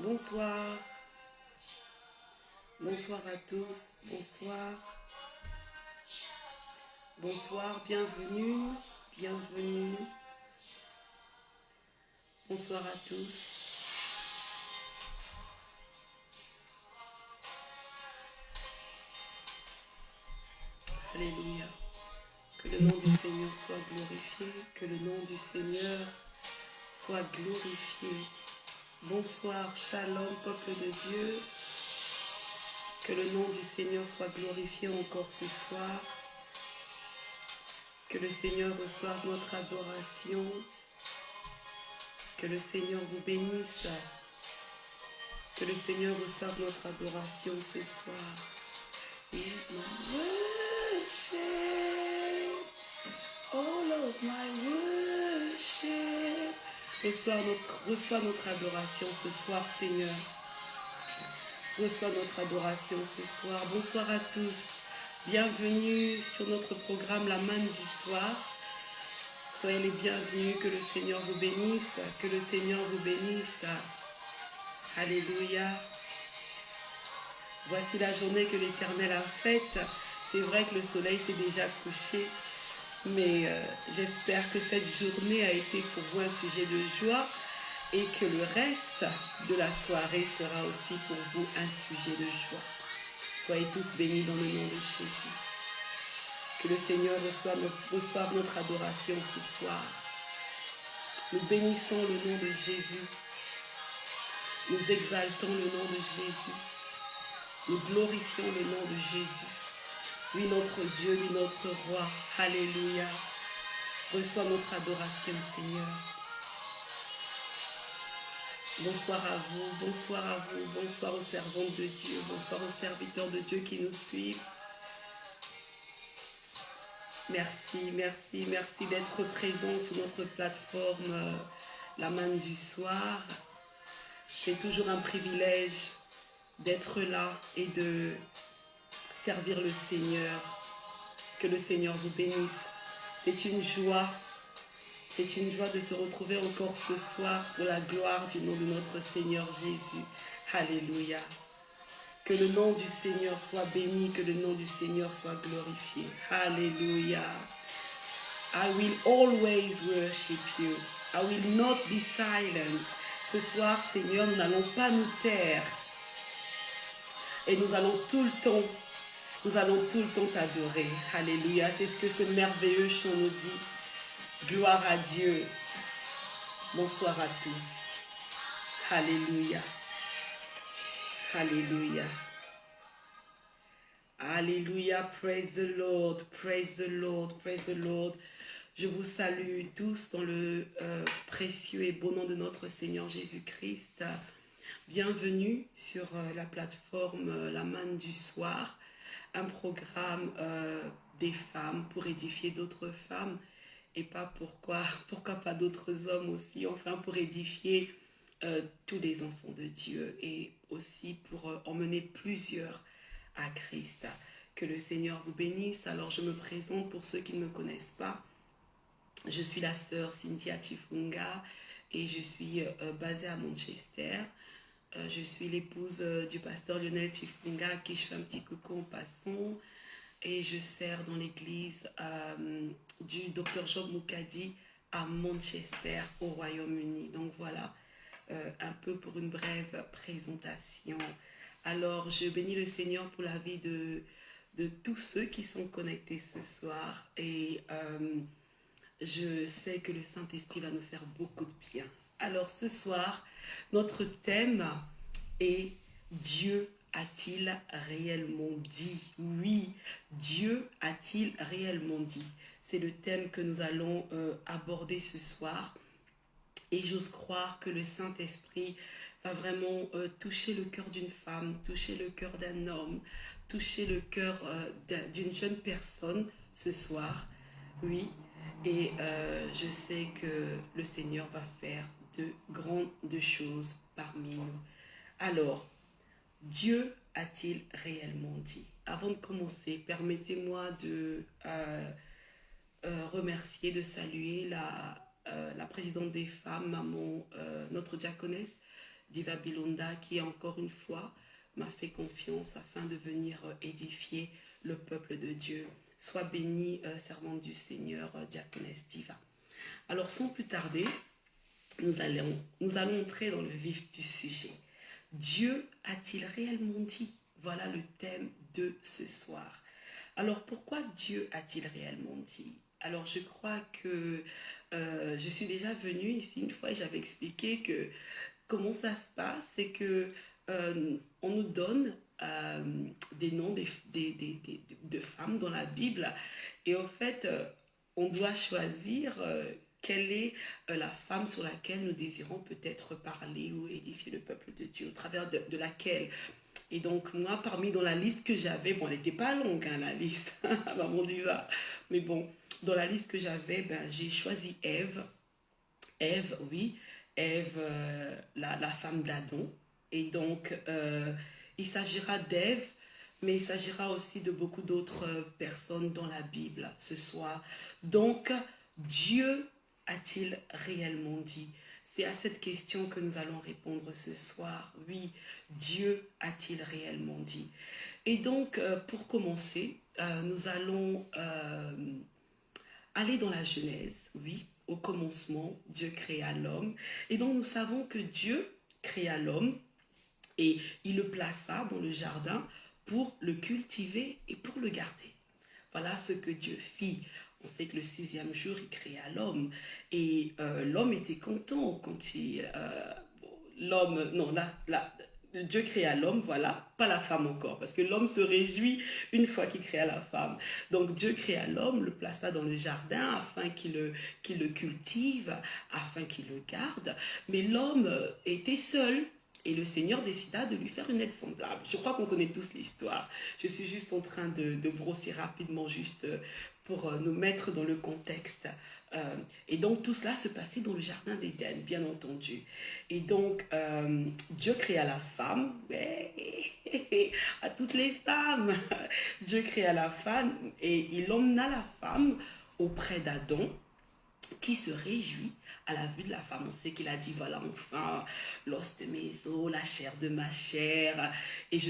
Bonsoir, bonsoir à tous, bonsoir, bonsoir, bienvenue, bienvenue, bonsoir à tous. Alléluia, que le nom du Seigneur soit glorifié, que le nom du Seigneur soit glorifié. Bonsoir, shalom, peuple de Dieu, que le nom du Seigneur soit glorifié encore ce soir. Que le Seigneur reçoive notre adoration. Que le Seigneur vous bénisse. Que le Seigneur reçoive notre adoration ce soir. Is my worship, all of my worship. Reçois notre adoration ce soir, Seigneur. Reçois notre adoration ce soir. Bonsoir à tous. Bienvenue sur notre programme La Manne du Soir. Soyez les bienvenus, que le Seigneur vous bénisse, que le Seigneur vous bénisse. Alléluia. Voici la journée que l'Éternel a faite. C'est vrai que le soleil s'est déjà couché, mais j'espère que cette journée a été pour vous un sujet de joie et que le reste de la soirée sera aussi pour vous un sujet de joie. Soyez tous bénis dans le nom de Jésus. Que le Seigneur reçoive notre adoration ce soir. Nous bénissons le nom de Jésus. Nous exaltons le nom de Jésus. Nous glorifions le nom de Jésus. Lui notre Dieu, lui notre roi. Alléluia. Reçois notre adoration, Seigneur. Bonsoir à vous, bonsoir à vous, bonsoir aux servantes de Dieu, bonsoir aux serviteurs de Dieu qui nous suivent. Merci, merci, merci d'être présents sur notre plateforme La Manne du Soir. C'est toujours un privilège d'être là et de servir le Seigneur. Que le Seigneur vous bénisse. C'est une joie de se retrouver encore ce soir pour la gloire du nom de notre Seigneur Jésus. Alléluia. Que le nom du Seigneur soit béni, que le nom du Seigneur soit glorifié. Alléluia. I will always worship you. I will not be silent. Ce soir, Seigneur, nous n'allons pas nous taire. Et nous allons tout le temps t'adorer. Alléluia. C'est ce que ce merveilleux chant nous dit. Gloire à Dieu. Bonsoir à tous. Alléluia. Alléluia. Alléluia. Praise the Lord. Praise the Lord. Praise the Lord. Je vous salue tous dans le précieux et beau nom de notre Seigneur Jésus-Christ. Bienvenue sur la plateforme La Manne du Soir, un programme des femmes pour édifier d'autres femmes et pas pourquoi pas d'autres hommes aussi, enfin pour édifier tous les enfants de Dieu et aussi pour emmener plusieurs à Christ. Que le Seigneur vous bénisse. Alors je me présente pour ceux qui ne me connaissent pas. Je suis la sœur Cynthia Chifunga et je suis basée à Manchester. Je suis l'épouse du pasteur Lionel Chifunga à qui je fais un petit coucou en passant. Et je sers dans l'église du Dr Job Mukadi à Manchester au Royaume-Uni. Donc voilà, un peu pour une brève présentation. Alors je bénis le Seigneur pour la vie de tous ceux qui sont connectés ce soir. Et je sais que le Saint-Esprit va nous faire beaucoup de bien. Alors ce soir, notre thème est Dieu a-t-il réellement dit? Oui, Dieu a-t-il réellement dit? C'est le thème que nous allons aborder ce soir. Et j'ose croire que le Saint-Esprit va vraiment toucher le cœur d'une femme, toucher le cœur d'un homme, toucher le cœur d'une jeune personne ce soir. Oui, et je sais que le Seigneur va faire de grandes choses parmi nous. Alors, Dieu a-t-il réellement dit? Avant de commencer, permettez-moi de remercier, de saluer la présidente des femmes, maman, notre diaconesse, Diva Bilonda, qui encore une fois m'a fait confiance afin de venir édifier le peuple de Dieu. Sois bénie, servante du Seigneur, diaconesse Diva. Alors, sans plus tarder, nous allons entrer dans le vif du sujet. Dieu a-t-il réellement dit? Voilà le thème de ce soir. Alors, pourquoi Dieu a-t-il réellement dit? Alors, je crois que je suis déjà venue ici une fois et j'avais expliqué que comment ça se passe, c'est que on nous donne des noms de femmes dans la Bible et en fait, on doit choisir quelle est la femme sur laquelle nous désirons peut-être parler ou édifier le peuple de Dieu, au travers de laquelle. Et donc, moi, parmi dans la liste que j'avais, bon, elle n'était pas longue, hein, la liste, maman Diva, mais bon, dans la liste que j'avais, ben, j'ai choisi Ève. Ève, oui, Ève, la femme d'Adam. Et donc, il s'agira d'Ève, mais il s'agira aussi de beaucoup d'autres personnes dans la Bible ce soir. Donc, Dieu a-t-il réellement dit? C'est à cette question que nous allons répondre ce soir. Oui, Dieu a-t-il réellement dit? Et donc, pour commencer, nous allons aller dans la Genèse. Oui, au commencement, Dieu créa l'homme. Et donc, nous savons que Dieu créa l'homme et il le plaça dans le jardin pour le cultiver et pour le garder. Voilà ce que Dieu fit. On sait que le 6e jour, il créa l'homme. Et l'homme était content quand Dieu créa l'homme, voilà, pas la femme encore, parce que l'homme se réjouit une fois qu'il créa la femme. Donc Dieu créa l'homme, le plaça dans le jardin afin qu'il le cultive, afin qu'il le garde. Mais l'homme était seul. Et le Seigneur décida de lui faire une aide semblable. Je crois qu'on connaît tous l'histoire. Je suis juste en train de brosser rapidement, juste pour nous mettre dans le contexte. Et donc tout cela se passait dans le jardin d'Éden, bien entendu. Et donc Dieu créa la femme, ouais, à toutes les femmes. Dieu créa la femme et il emmena la femme auprès d'Adam, qui se réjouit à la vue de la femme. On sait qu'il a dit, voilà, enfin, l'os de mes os, la chair de ma chair, et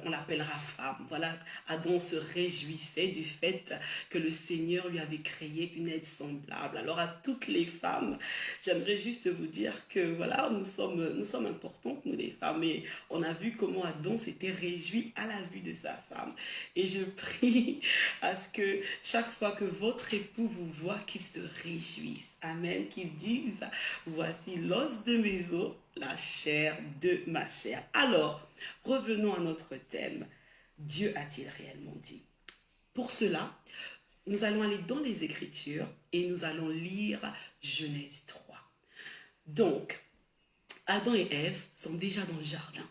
on l'appellera femme. Voilà, Adam se réjouissait du fait que le Seigneur lui avait créé une aide semblable. Alors à toutes les femmes, j'aimerais juste vous dire que voilà, nous sommes importantes, nous les femmes, et on a vu comment Adam s'était réjoui à la vue de sa femme. Et je prie à ce que chaque fois que votre époux vous voit, qu'il se réjouisse. Amen. Qu'il dise, voici l'os de mes os, la chair de ma chair. Alors, revenons à notre thème. Dieu a-t-il réellement dit? Pour cela, nous allons aller dans les Écritures et nous allons lire Genèse 3. Donc, Adam et Ève sont déjà dans le jardin.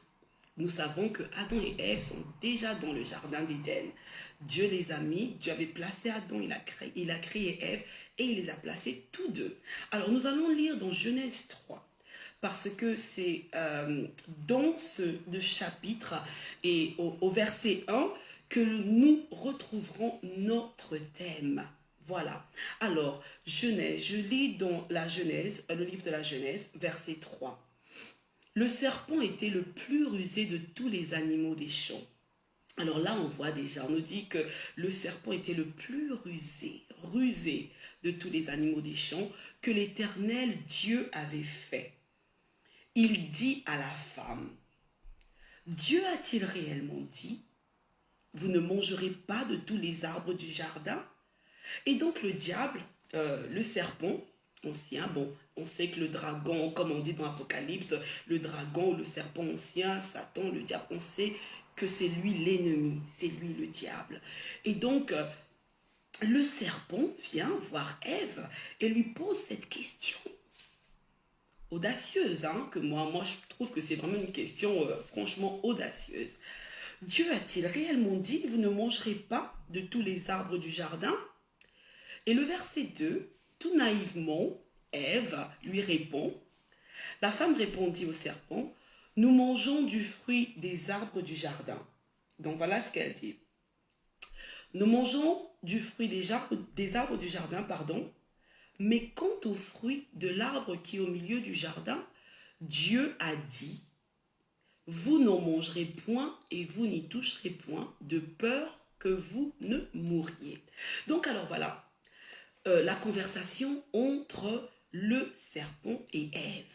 Nous savons que Adam et Ève sont déjà dans le jardin d'Éden. Dieu les a mis, Dieu avait placé Adam, il a créé Ève et il les a placés tous deux. Alors nous allons lire dans Genèse 3 parce que c'est dans ce chapitre et au verset 1 que nous retrouverons notre thème. Voilà. Alors, Genèse, je lis dans la Genèse, le livre de la Genèse, verset 3. Le serpent était le plus rusé de tous les animaux des champs. Alors là, on voit déjà, on nous dit que le serpent était le plus rusé de tous les animaux des champs que l'Éternel Dieu avait fait. Il dit à la femme, Dieu a-t-il réellement dit, vous ne mangerez pas de tous les arbres du jardin? Et donc le diable, le serpent, ancien, bon, on sait que le dragon, comme on dit dans l'Apocalypse, le dragon, le serpent ancien, Satan, le diable, on sait que c'est lui l'ennemi, c'est lui le diable. Et donc, le serpent vient voir Ève et lui pose cette question audacieuse, hein, que moi je trouve que c'est vraiment une question franchement audacieuse. Dieu a-t-il réellement dit, vous ne mangerez pas de tous les arbres du jardin? Et le verset 2, tout naïvement, Ève lui répond, la femme répondit au serpent, nous mangeons du fruit des arbres du jardin. Donc voilà ce qu'elle dit. Nous mangeons du fruit des arbres du jardin, mais quant au fruit de l'arbre qui est au milieu du jardin, Dieu a dit, vous n'en mangerez point et vous n'y toucherez point, de peur que vous ne mouriez. Donc alors voilà, la conversation entre le serpent et Ève.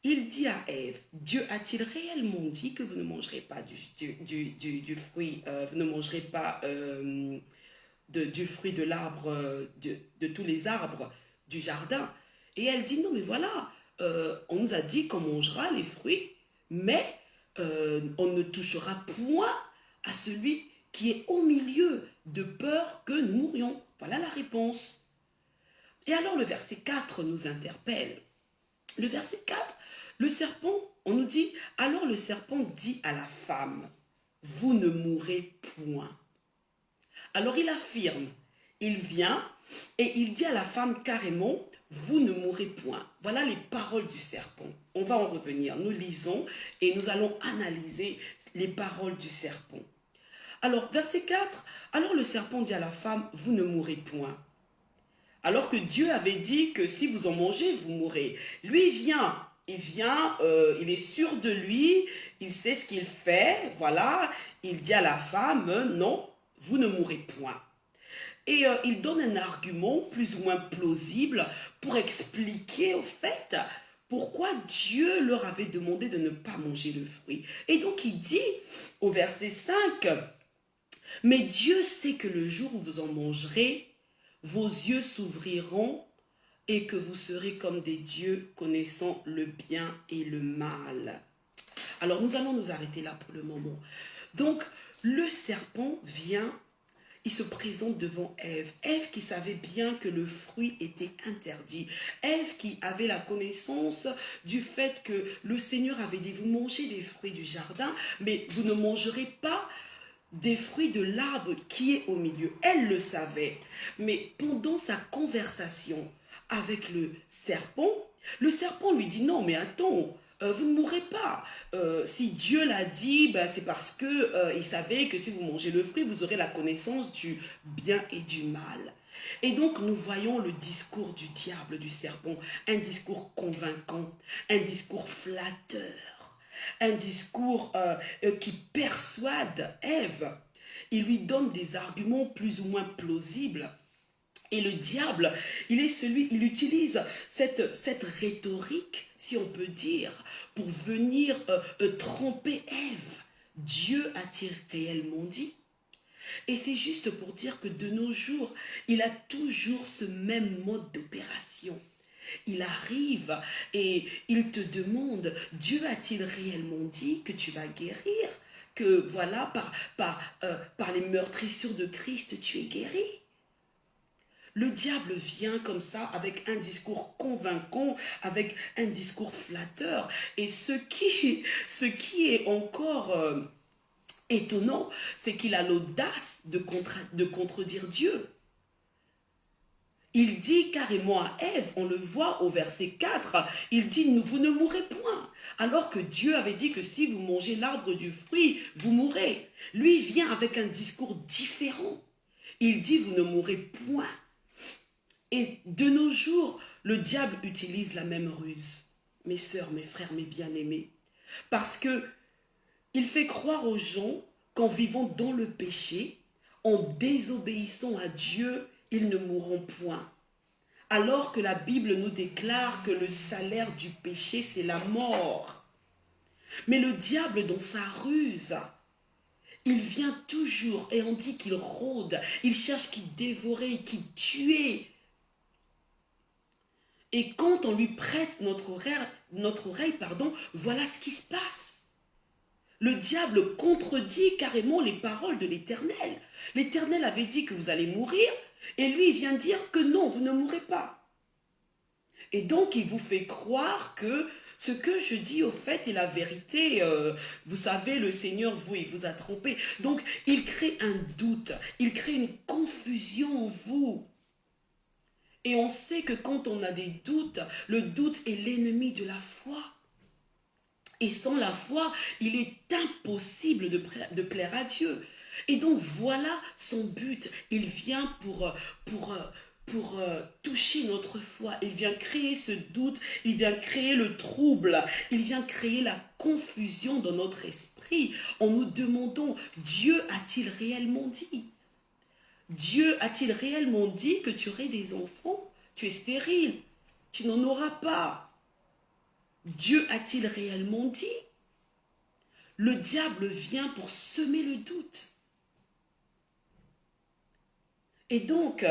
Il dit à Ève, Dieu a-t-il réellement dit que vous ne mangerez pas du fruit, vous ne mangerez pas du fruit de l'arbre, de tous les arbres du jardin? Et elle dit, non mais voilà, on nous a dit qu'on mangera les fruits, mais on ne touchera point à celui qui est au milieu, de peur que nous mourions. Voilà la réponse. Et alors le verset 4 nous interpelle. Le verset 4, le serpent, on nous dit, alors le serpent dit à la femme, vous ne mourrez point. Alors il affirme, il vient et il dit à la femme carrément, vous ne mourrez point. Voilà les paroles du serpent. On va en revenir. Nous lisons et nous allons analyser les paroles du serpent. Alors, verset 4, alors le serpent dit à la femme, vous ne mourrez point. Alors que Dieu avait dit que si vous en mangez, vous mourrez. Lui vient, il est sûr de lui, il sait ce qu'il fait, voilà. Il dit à la femme, non, vous ne mourrez point. Et il donne un argument plus ou moins plausible pour expliquer au fait pourquoi Dieu leur avait demandé de ne pas manger le fruit. Et donc il dit au verset 5, mais Dieu sait que le jour où vous en mangerez, vos yeux s'ouvriront et que vous serez comme des dieux connaissant le bien et le mal. Alors nous allons nous arrêter là pour le moment. Donc le serpent vient, il se présente devant Ève. Ève qui savait bien que le fruit était interdit. Ève qui avait la connaissance du fait que le Seigneur avait dit, vous mangez des fruits du jardin, mais vous ne mangerez pas des fruits de l'arbre qui est au milieu. Elle le savait. Mais pendant sa conversation avec le serpent lui dit, non mais attends, vous ne mourrez pas. Si Dieu l'a dit, ben c'est parce que il savait que si vous mangez le fruit, vous aurez la connaissance du bien et du mal. Et donc nous voyons le discours du diable, du serpent, un discours convaincant, un discours flatteur, un discours qui persuade Ève. Il lui donne des arguments plus ou moins plausibles. Et le diable, il utilise cette rhétorique, si on peut dire, pour venir tromper Ève. Dieu a-t-il réellement dit? Et c'est juste pour dire que de nos jours, il a toujours ce même mode d'opération. Il arrive et il te demande, Dieu a-t-il réellement dit que tu vas guérir? Que voilà, par les meurtrissures de Christ, tu es guéri? Le diable vient comme ça avec un discours convaincant, avec un discours flatteur. Et ce qui est encore étonnant, c'est qu'il a l'audace de contredire Dieu. Il dit carrément à Ève, on le voit au verset 4, il dit, vous ne mourrez point. Alors que Dieu avait dit que si vous mangez l'arbre du fruit, vous mourrez. Lui vient avec un discours différent. Il dit, vous ne mourrez point. Et de nos jours, le diable utilise la même ruse. Mes sœurs, mes frères, mes bien-aimés. Parce que il fait croire aux gens qu'en vivant dans le péché, en désobéissant à Dieu, ils ne mourront point. Alors que la Bible nous déclare que le salaire du péché, c'est la mort. Mais le diable, dans sa ruse, il vient toujours, et on dit qu'il rôde, il cherche qui dévorer, qui tuer. Et quand on lui prête notre oreille, voilà ce qui se passe. Le diable contredit carrément les paroles de l'Éternel. L'Éternel avait dit que vous allez mourir, et lui il vient dire que non, vous ne mourrez pas. Et donc il vous fait croire que ce que je dis au fait est la vérité. Vous savez, le Seigneur, il vous a trompé. Donc il crée un doute, il crée une confusion en vous. Et on sait que quand on a des doutes, le doute est l'ennemi de la foi. Et sans la foi, il est impossible de plaire à Dieu. Et donc voilà son but. Il vient pour pour toucher notre foi. Il vient créer ce doute, il vient créer le trouble, il vient créer la confusion dans notre esprit en nous demandant, Dieu a-t-il réellement dit? Dieu a-t-il réellement dit que tu aurais des enfants? Tu es stérile, tu n'en auras pas. Dieu a-t-il réellement dit? Le diable vient pour semer le doute. Et donc,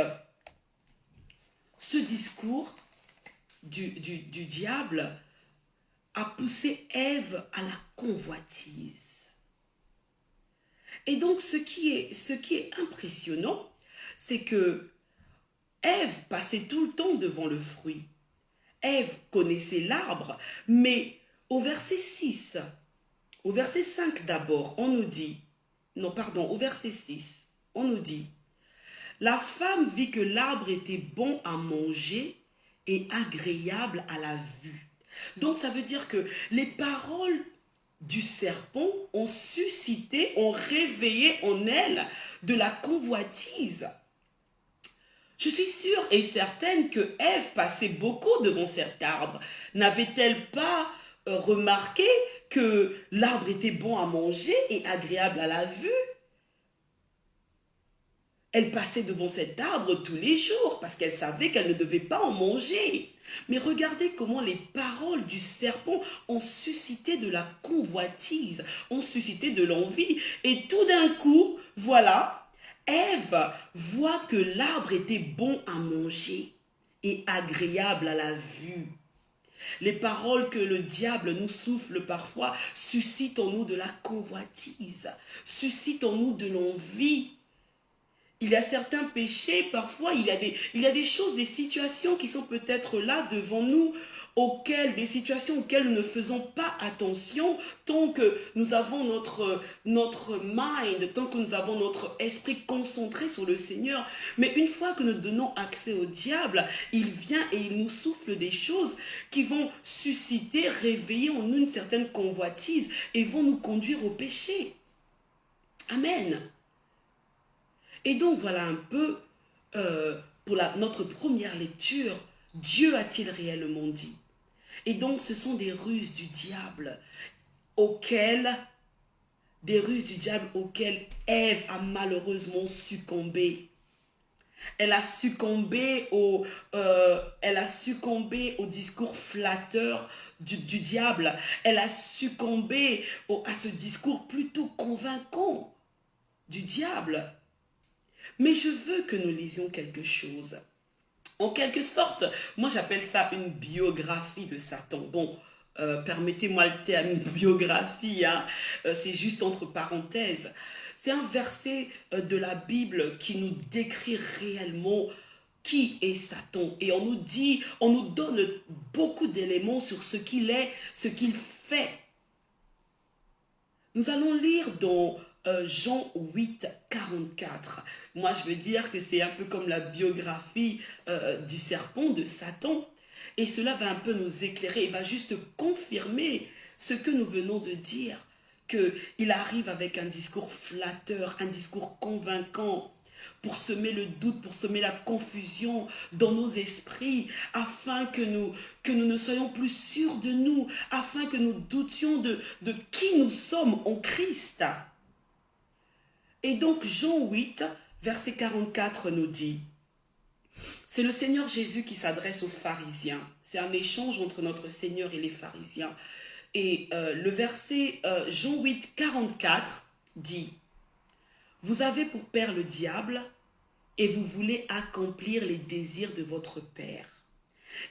ce discours du diable a poussé Ève à la convoitise. Et donc, ce qui est impressionnant, c'est que Ève passait tout le temps devant le fruit. Ève connaissait l'arbre, mais au verset 6, au verset 5 d'abord, on nous dit, non pardon, au verset 6, on nous dit, la femme vit que l'arbre était bon à manger et agréable à la vue. Donc ça veut dire que les paroles du serpent ont suscité, ont réveillé en elle de la convoitise. Je suis sûre et certaine que Ève passait beaucoup devant cet arbre. N'avait-elle pas remarqué que l'arbre était bon à manger et agréable à la vue? Elle passait devant cet arbre tous les jours parce qu'elle savait qu'elle ne devait pas en manger. Mais regardez comment les paroles du serpent ont suscité de la convoitise, ont suscité de l'envie. Et tout d'un coup, voilà, Ève voit que l'arbre était bon à manger et agréable à la vue. Les paroles que le diable nous souffle parfois suscitent en nous de la convoitise, suscitent en nous de l'envie. Il y a certains péchés, parfois il y a des choses, des situations qui sont peut-être là devant nous, des situations auxquelles nous ne faisons pas attention tant que nous avons notre mind, tant que nous avons notre esprit concentré sur le Seigneur. Mais une fois que nous donnons accès au diable, il vient et il nous souffle des choses qui vont susciter, réveiller en nous une certaine convoitise et vont nous conduire au péché. Amen. Et donc voilà un peu pour notre première lecture, Dieu a-t-il réellement dit? Et donc ce sont des ruses du diable auxquelles Ève a malheureusement succombé. Elle a succombé au discours flatteur du diable. Elle a succombé à ce discours plutôt convaincant du diable. Mais je veux que nous lisions quelque chose. En quelque sorte, moi j'appelle ça une biographie de Satan. Bon, permettez-moi le terme biographie, hein, c'est juste entre parenthèses. C'est un verset de la Bible qui nous décrit réellement qui est Satan. Et on nous donne beaucoup d'éléments sur ce qu'il est, ce qu'il fait. Nous allons lire dans Jean 8, 44. Moi, je veux dire que c'est un peu comme la biographie du serpent, de Satan. Et cela va un peu nous éclairer, il va juste confirmer ce que nous venons de dire, qu'il arrive avec un discours flatteur, un discours convaincant, pour semer le doute, pour semer la confusion dans nos esprits, afin que nous ne soyons plus sûrs de nous, afin que nous doutions de qui nous sommes en Christ. Et donc Jean 8, verset 44 nous dit, c'est le Seigneur Jésus qui s'adresse aux pharisiens. C'est un échange entre notre Seigneur et les pharisiens. Et le verset Jean 8, 44 dit, vous avez pour père le diable et vous voulez accomplir les désirs de votre père.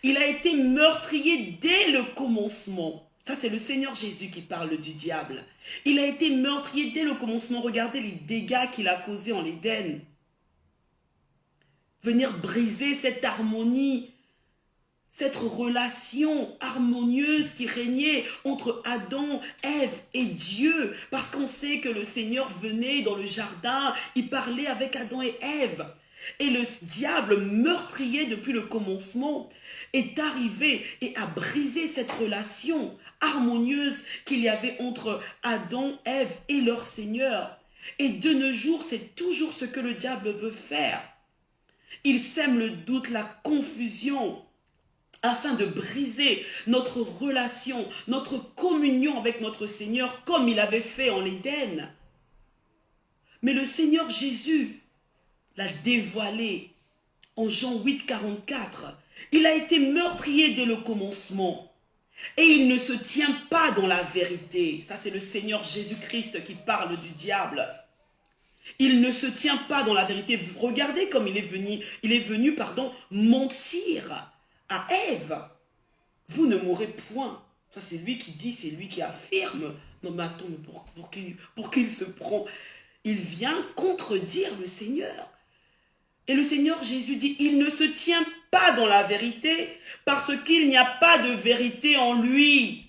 Il a été meurtrier dès le commencement. Ça, c'est le Seigneur Jésus qui parle du diable. Il a été meurtrier dès le commencement. Regardez les dégâts qu'il a causés en Éden. Venir briser cette harmonie, cette relation harmonieuse qui régnait entre Adam, Ève et Dieu. Parce qu'on sait que le Seigneur venait dans le jardin, il parlait avec Adam et Ève. Et le diable meurtrier depuis le commencement est arrivé et a brisé cette relation harmonieuse qu'il y avait entre Adam, Ève et leur Seigneur. Et de nos jours, c'est toujours ce que le diable veut faire. Il sème le doute, la confusion, afin de briser notre relation, notre communion avec notre Seigneur, comme il avait fait en Éden. Mais le Seigneur Jésus l'a dévoilé en Jean 8, 44. Il a été meurtrier dès le commencement. Et il ne se tient pas dans la vérité. Ça, c'est le Seigneur Jésus-Christ qui parle du diable. Il ne se tient pas dans la vérité. Regardez comme il est venu, mentir à Ève. Vous ne mourrez point. Ça, c'est lui qui dit, c'est lui qui affirme. Non, mais attends, pour qui il se prend? Il vient contredire le Seigneur. Et le Seigneur Jésus dit, il ne se tient pas dans la vérité parce qu'il n'y a pas de vérité en lui.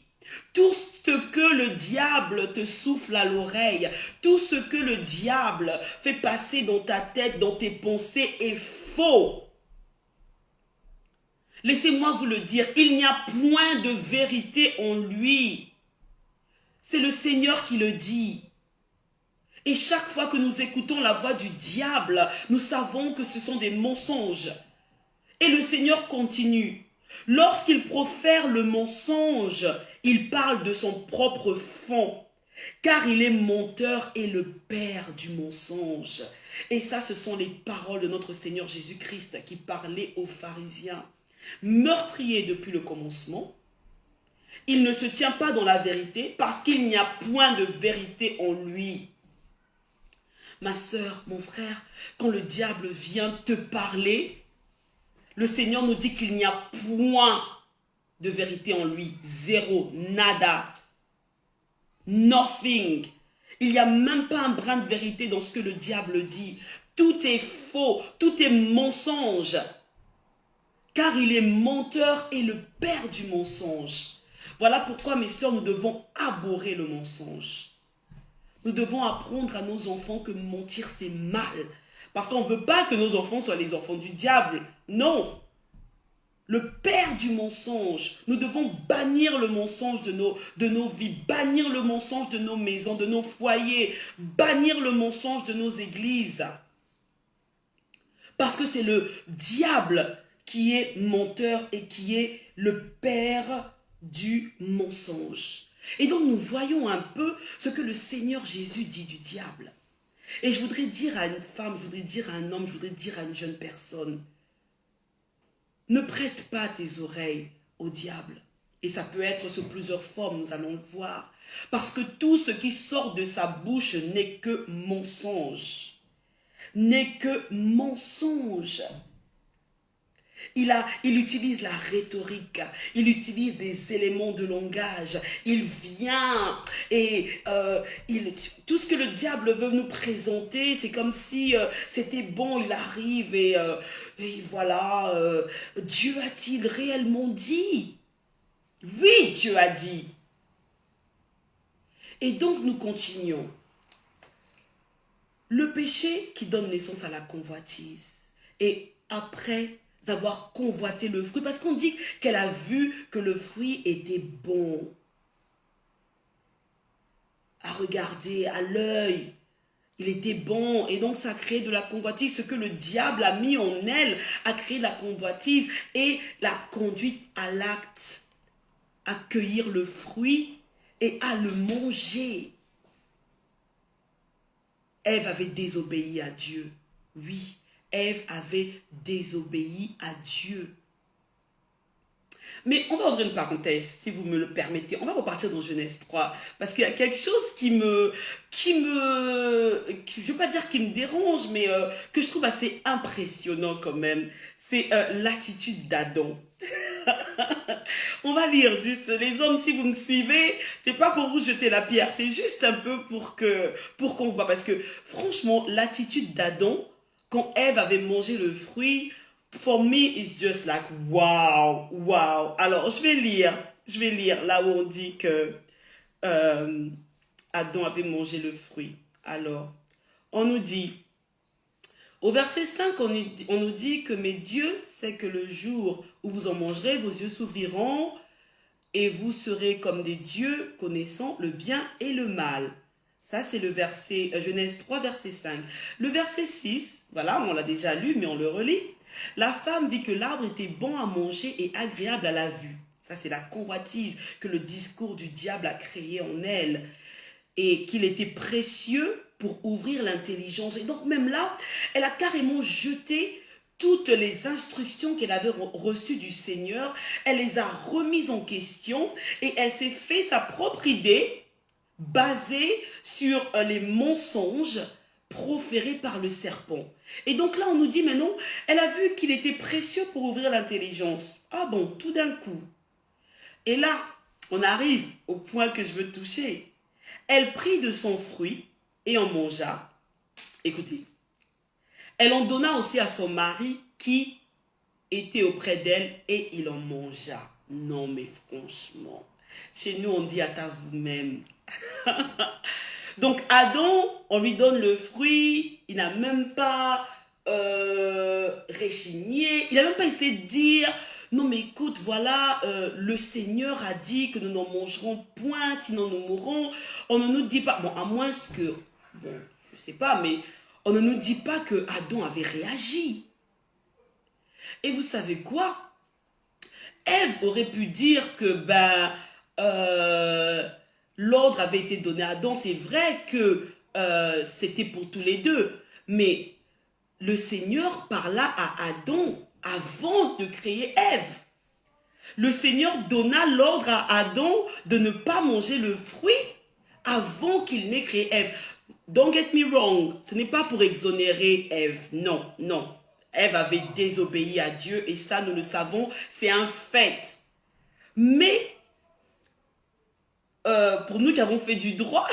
Tout ce que le diable te souffle à l'oreille, tout ce que le diable fait passer dans ta tête, dans tes pensées est faux. Laissez-moi vous le dire, il n'y a point de vérité en lui. C'est le Seigneur qui le dit. Et chaque fois que nous écoutons la voix du diable, nous savons que ce sont des mensonges. Et le Seigneur continue. Lorsqu'il profère le mensonge, il parle de son propre fond, car il est menteur et le père du mensonge. Et ça, ce sont les paroles de notre Seigneur Jésus-Christ qui parlait aux pharisiens. Meurtrier depuis le commencement, il ne se tient pas dans la vérité parce qu'il n'y a point de vérité en lui. Ma sœur, mon frère, quand le diable vient te parler, le Seigneur nous dit qu'il n'y a point de vérité en lui. Zéro, nada, nothing. Il n'y a même pas un brin de vérité dans ce que le diable dit. Tout est faux, tout est mensonge. Car il est menteur et le père du mensonge. Voilà pourquoi, mes sœurs, nous devons abhorrer le mensonge. Nous devons apprendre à nos enfants que mentir, c'est mal. Parce qu'on ne veut pas que nos enfants soient les enfants du diable. Non. Le père du mensonge. Nous devons bannir le mensonge de nos vies, bannir le mensonge de nos maisons, de nos foyers, bannir le mensonge de nos églises. Parce que c'est le diable qui est menteur et qui est le père du mensonge. Et donc nous voyons un peu ce que le Seigneur Jésus dit du diable. Et je voudrais dire à une femme, je voudrais dire à un homme, je voudrais dire à une jeune personne, ne prête pas tes oreilles au diable. Et ça peut être sous plusieurs formes, nous allons le voir. Parce que tout ce qui sort de sa bouche n'est que mensonge. N'est que mensonge. Il utilise la rhétorique, il utilise des éléments de langage, il vient et tout ce que le diable veut nous présenter, c'est comme si c'était bon, il arrive et voilà, Dieu a-t-il réellement dit? Oui, Dieu a dit. Et donc nous continuons. Le péché qui donne naissance à la convoitise. Et après avoir convoité le fruit, parce qu'on dit qu'elle a vu que le fruit était bon. À regarder, à l'œil, il était bon, et donc ça crée de la convoitise. Ce que le diable a mis en elle a créé la convoitise et l'a conduite à l'acte, à cueillir le fruit et à le manger. Ève avait désobéi à Dieu, oui. Ève avait désobéi à Dieu. Mais on va ouvrir une parenthèse, si vous me le permettez. On va repartir dans Genèse 3. Parce qu'il y a quelque chose qui je ne veux pas dire qui me dérange, mais que je trouve assez impressionnant quand même. C'est l'attitude d'Adam. On va lire juste, les hommes, si vous me suivez, c'est pas pour vous jeter la pierre, c'est juste un peu pour qu'on voit. Parce que franchement, l'attitude d'Adam, quand Ève avait mangé le fruit, for me, it's just like, wow, wow. Alors, je vais lire là où on dit que Adam avait mangé le fruit. Alors, on nous dit, au verset 5, on nous dit que « Mais Dieu sait que le jour où vous en mangerez, vos yeux s'ouvriront et vous serez comme des dieux connaissant le bien et le mal. » Ça, c'est le verset, Genèse 3, verset 5. Le verset 6, voilà, on l'a déjà lu, mais on le relit. La femme vit que l'arbre était bon à manger et agréable à la vue. Ça, c'est la convoitise que le discours du diable a créé en elle. Et qu'il était précieux pour ouvrir l'intelligence. Et donc même là, elle a carrément jeté toutes les instructions qu'elle avait reçues du Seigneur. Elle les a remises en question et elle s'est fait sa propre idée basée sur les mensonges proférés par le serpent. Et donc là, on nous dit, mais non, elle a vu qu'il était précieux pour ouvrir l'intelligence. Ah bon, tout d'un coup. Et là, on arrive au point que je veux toucher. Elle prit de son fruit et en mangea. Écoutez, elle en donna aussi à son mari qui était auprès d'elle et il en mangea. Non mais franchement, chez nous on dit à ta vous-même. Donc Adam, on lui donne le fruit, il n'a même pas réchigné, il n'a même pas essayé de dire, non mais écoute, voilà, le Seigneur a dit que nous n'en mangerons point, sinon nous mourrons. On ne nous dit pas, bon, à moins que, bon, je sais pas, mais on ne nous dit pas que Adam avait réagi. Et vous savez quoi? Ève aurait pu dire que, l'ordre avait été donné à Adam. C'est vrai que c'était pour tous les deux, mais le Seigneur parla à Adam avant de créer Ève. Le Seigneur donna l'ordre à Adam de ne pas manger le fruit avant qu'il n'ait créé Ève. Don't get me wrong, ce n'est pas pour exonérer Ève, non, non. Ève avait désobéi à Dieu et ça nous le savons, c'est un fait. Mais pour nous qui avons fait du droit,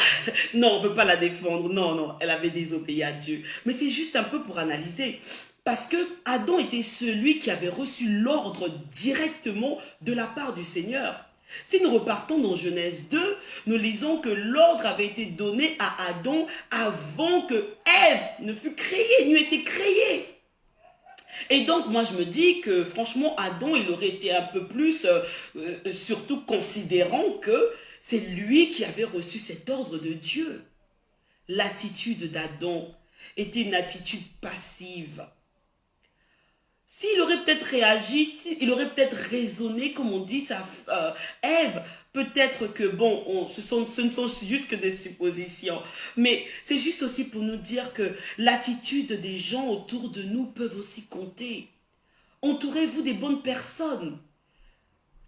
non, on ne peut pas la défendre. Non, non, elle avait désobéi à Dieu. Mais c'est juste un peu pour analyser. Parce que Adam était celui qui avait reçu l'ordre directement de la part du Seigneur. Si nous repartons dans Genèse 2, nous lisons que l'ordre avait été donné à Adam avant que Ève ne fût créée, n'eût été créée. Et donc, moi, je me dis que, franchement, Adam, il aurait été un peu plus, surtout considérant que c'est lui qui avait reçu cet ordre de Dieu. L'attitude d'Adam était une attitude passive. S'il aurait peut-être réagi, s'il aurait peut-être raisonné, comme on dit, Ève, peut-être que, bon, ce ne sont juste que des suppositions. Mais c'est juste aussi pour nous dire que l'attitude des gens autour de nous peuvent aussi compter. Entourez-vous des bonnes personnes.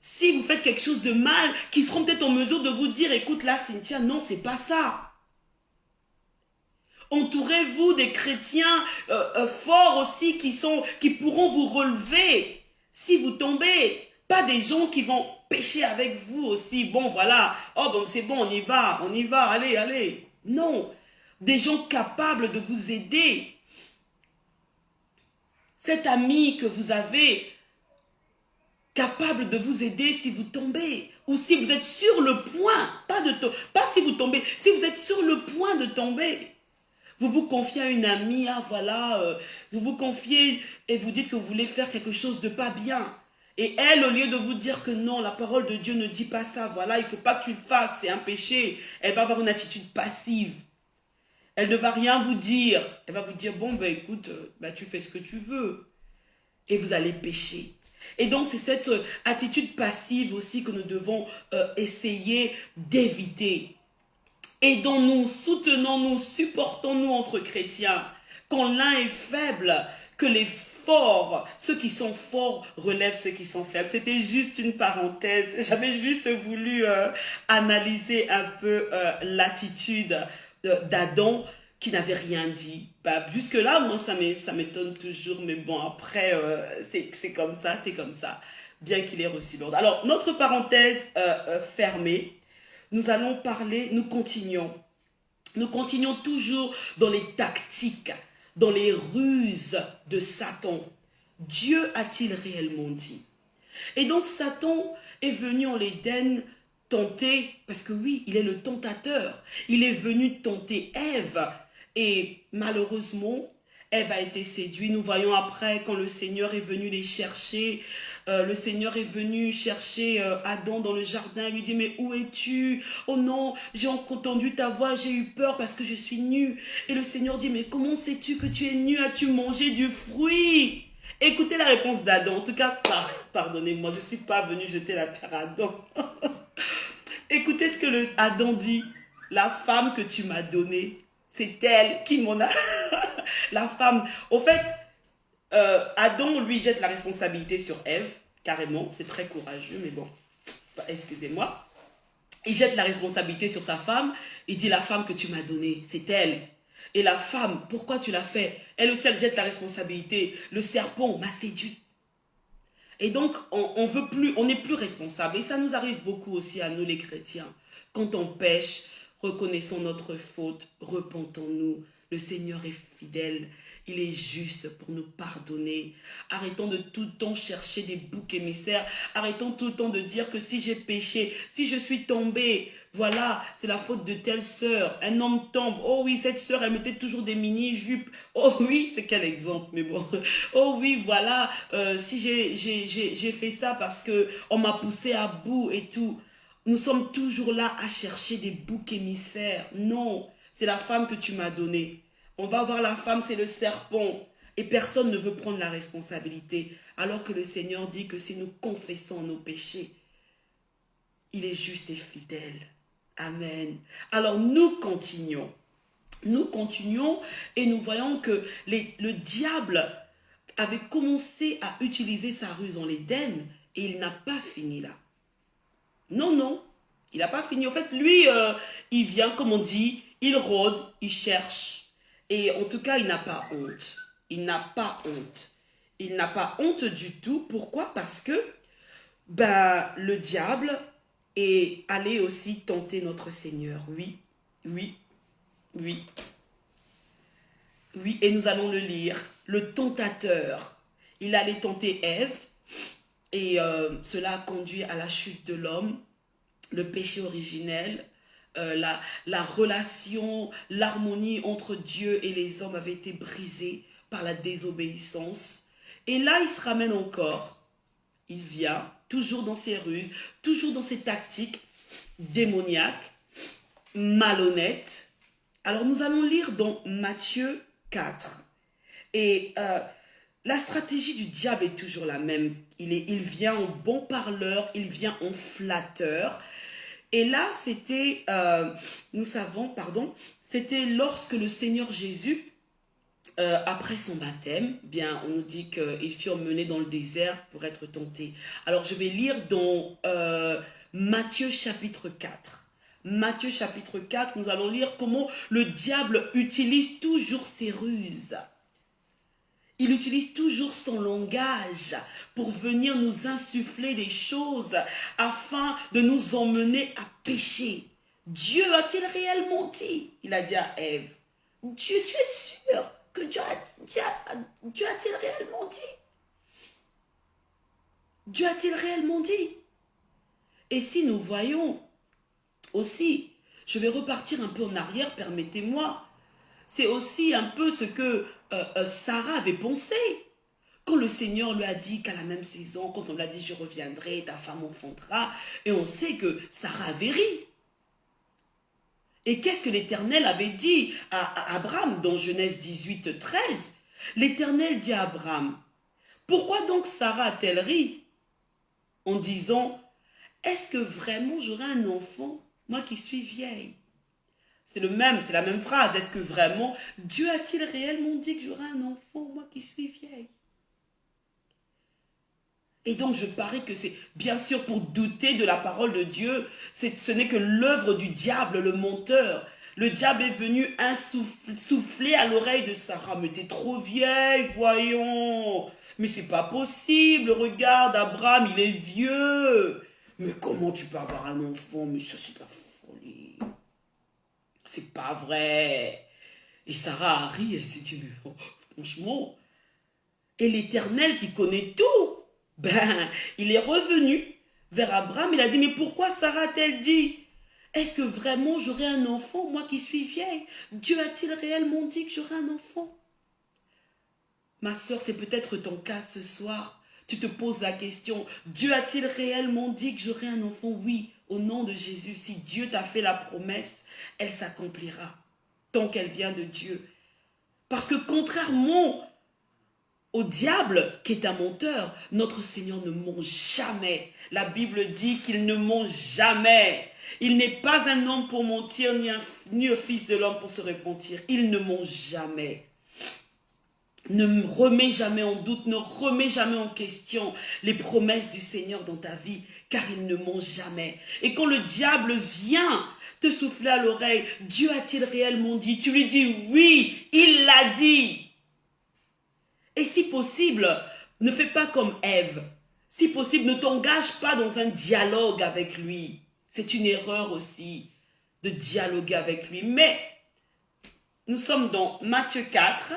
Si vous faites quelque chose de mal, qui seront peut-être en mesure de vous dire, écoute là, Cynthia, non, c'est pas ça. Entourez-vous des chrétiens forts aussi qui pourront vous relever si vous tombez. Pas des gens qui vont pécher avec vous aussi. Bon, voilà. Oh, bon, c'est bon, on y va, allez, allez. Non. Des gens capables de vous aider. Cet ami que vous avez, capable de vous aider si vous tombez. Ou si vous êtes sur le point, pas si vous tombez, si vous êtes sur le point de tomber. Vous vous confiez à une amie, ah voilà, vous vous confiez et vous dites que vous voulez faire quelque chose de pas bien. Et elle, au lieu de vous dire que non, la parole de Dieu ne dit pas ça, voilà, il ne faut pas que tu le fasses, c'est un péché. Elle va avoir une attitude passive. Elle ne va rien vous dire. Elle va vous dire, bon, ben écoute, tu fais ce que tu veux. Et vous allez pécher. Et donc, c'est cette attitude passive aussi que nous devons essayer d'éviter. Aidons-nous, soutenons-nous, supportons-nous entre chrétiens. Quand l'un est faible, que les forts, ceux qui sont forts relèvent ceux qui sont faibles. C'était juste une parenthèse. J'avais juste voulu analyser un peu l'attitude d'Adam qui n'avait rien dit. Jusque-là, moi, ça m'étonne toujours. Mais bon, après, c'est comme ça, c'est comme ça. Bien qu'il ait reçu l'ordre. Alors, notre parenthèse fermée. Nous allons parler, nous continuons toujours dans les tactiques, dans les ruses de Satan. Dieu a-t-il réellement dit? Et donc Satan est venu en l'Éden tenter, parce que oui, il est le tentateur. Il est venu tenter Ève et malheureusement, Ève a été séduite. Nous voyons après quand le Seigneur est venu les chercher. Le Seigneur est venu chercher Adam dans le jardin. Il lui dit, mais où es-tu? Oh non, j'ai entendu ta voix, j'ai eu peur parce que je suis nue. Et le Seigneur dit, mais comment sais-tu que tu es nue? As-tu mangé du fruit? Écoutez la réponse d'Adam. En tout cas, pardonnez-moi, je ne suis pas venue jeter la pierre à Adam. Écoutez ce que Adam dit. La femme que tu m'as donnée, c'est elle qui m'en a... La femme... Au fait, Adam, lui, jette la responsabilité sur Ève, carrément. C'est très courageux, mais bon, excusez-moi. Il jette la responsabilité sur sa femme. Il dit, la femme que tu m'as donnée, c'est elle. Et la femme, pourquoi tu l'as fait? Elle aussi, elle jette la responsabilité. Le serpent m'a séduite. Et donc, on n'est plus responsable. Et ça nous arrive beaucoup aussi à nous les chrétiens. Quand on pêche, reconnaissons notre faute, repentons-nous. Le Seigneur est fidèle, il est juste pour nous pardonner. Arrêtons de tout le temps chercher des boucs émissaires. Arrêtons tout le temps de dire que si j'ai péché, si je suis tombé, voilà, c'est la faute de telle sœur. Un homme tombe. Oh oui, cette sœur, elle mettait toujours des mini-jupes. Oh oui, c'est quel exemple, mais bon. Oh oui, voilà, si j'ai fait ça parce que on m'a poussé à bout et tout. Nous sommes toujours là à chercher des boucs émissaires. Non, c'est la femme que tu m'as donnée. On va voir la femme, c'est le serpent. Et personne ne veut prendre la responsabilité. Alors que le Seigneur dit que si nous confessons nos péchés, il est juste et fidèle. Amen. Alors nous continuons. Nous continuons et nous voyons que le diable avait commencé à utiliser sa ruse en l'Éden et il n'a pas fini là. Non, non, il n'a pas fini. En fait, lui, il vient, comme on dit, il rôde, il cherche. Et en tout cas, il n'a pas honte. Il n'a pas honte. Il n'a pas honte du tout. Pourquoi? Parce que le diable est allé aussi tenter notre Seigneur. Oui, oui, oui. Oui, et nous allons le lire. Le tentateur, il allait tenter Ève et cela a conduit à la chute de l'homme, le péché originel, la relation, l'harmonie entre Dieu et les hommes avait été brisée par la désobéissance. Et là, il se ramène encore. Il vient, toujours dans ses ruses, toujours dans ses tactiques démoniaques, malhonnêtes. Alors nous allons lire dans Matthieu 4. Et la stratégie du diable est toujours la même. Il vient en bon parleur, il vient en flatteur. Et là, c'était, c'était lorsque le Seigneur Jésus, après son baptême, bien, on nous dit qu'ils furent menés dans le désert pour être tentés. Alors, je vais lire dans Matthieu chapitre 4. Matthieu chapitre 4, nous allons lire comment le diable utilise toujours ses ruses. Il utilise toujours son langage pour venir nous insuffler des choses afin de nous emmener à pécher. Dieu a-t-il réellement dit? Il a dit à Ève, Dieu, tu es sûr que Dieu a-t-il réellement dit? Dieu a-t-il réellement dit? Et si nous voyons aussi, je vais repartir un peu en arrière, permettez-moi, c'est aussi un peu ce que Sarah avait pensé. Quand le Seigneur lui a dit qu'à la même saison, quand on lui a dit je reviendrai, ta femme enfantera, et on sait que Sarah avait ri. Et qu'est-ce que l'Éternel avait dit à Abraham dans Genèse 18, 13? L'Éternel dit à Abraham, pourquoi donc Sarah a-t-elle ri en disant, est-ce que vraiment j'aurai un enfant, moi qui suis vieille? C'est la même phrase. Est-ce que vraiment Dieu a-t-il réellement dit que j'aurai un enfant, moi qui suis vieille? Et donc je parie que c'est bien sûr pour douter de la parole de Dieu. Ce n'est que l'œuvre du diable, le menteur. Le diable est venu souffler à l'oreille de Sarah. Mais t'es trop vieille, voyons. Mais c'est pas possible. Regarde, Abraham, il est vieux. Mais comment tu peux avoir un enfant? Mais ça, c'est de la folie. C'est pas vrai. Et Sarah a ri, elle s'est dit, mais oh, franchement. Et l'Éternel qui connaît tout, il est revenu vers Abraham, il a dit, mais pourquoi Sarah a-t-elle dit, est-ce que vraiment j'aurai un enfant, moi qui suis vieille? Dieu a-t-il réellement dit que j'aurai un enfant? Ma soeur, c'est peut-être ton cas ce soir. Tu te poses la question, Dieu a-t-il réellement dit que j'aurai un enfant? Oui, au nom de Jésus, si Dieu t'a fait la promesse, elle s'accomplira, tant qu'elle vient de Dieu. Parce que contrairement au diable qui est un menteur. Notre Seigneur ne ment jamais. La Bible dit qu'il ne ment jamais. Il n'est pas un homme pour mentir, ni un fils de l'homme pour se repentir. Il ne ment jamais. Ne remets jamais en doute, ne remets jamais en question les promesses du Seigneur dans ta vie, car il ne ment jamais. Et quand le diable vient te souffler à l'oreille, Dieu a-t-il réellement dit? Tu lui dis oui, il l'a dit. Et si possible, ne fais pas comme Ève. Si possible, ne t'engage pas dans un dialogue avec lui. C'est une erreur aussi de dialoguer avec lui. Mais nous sommes dans Matthieu 4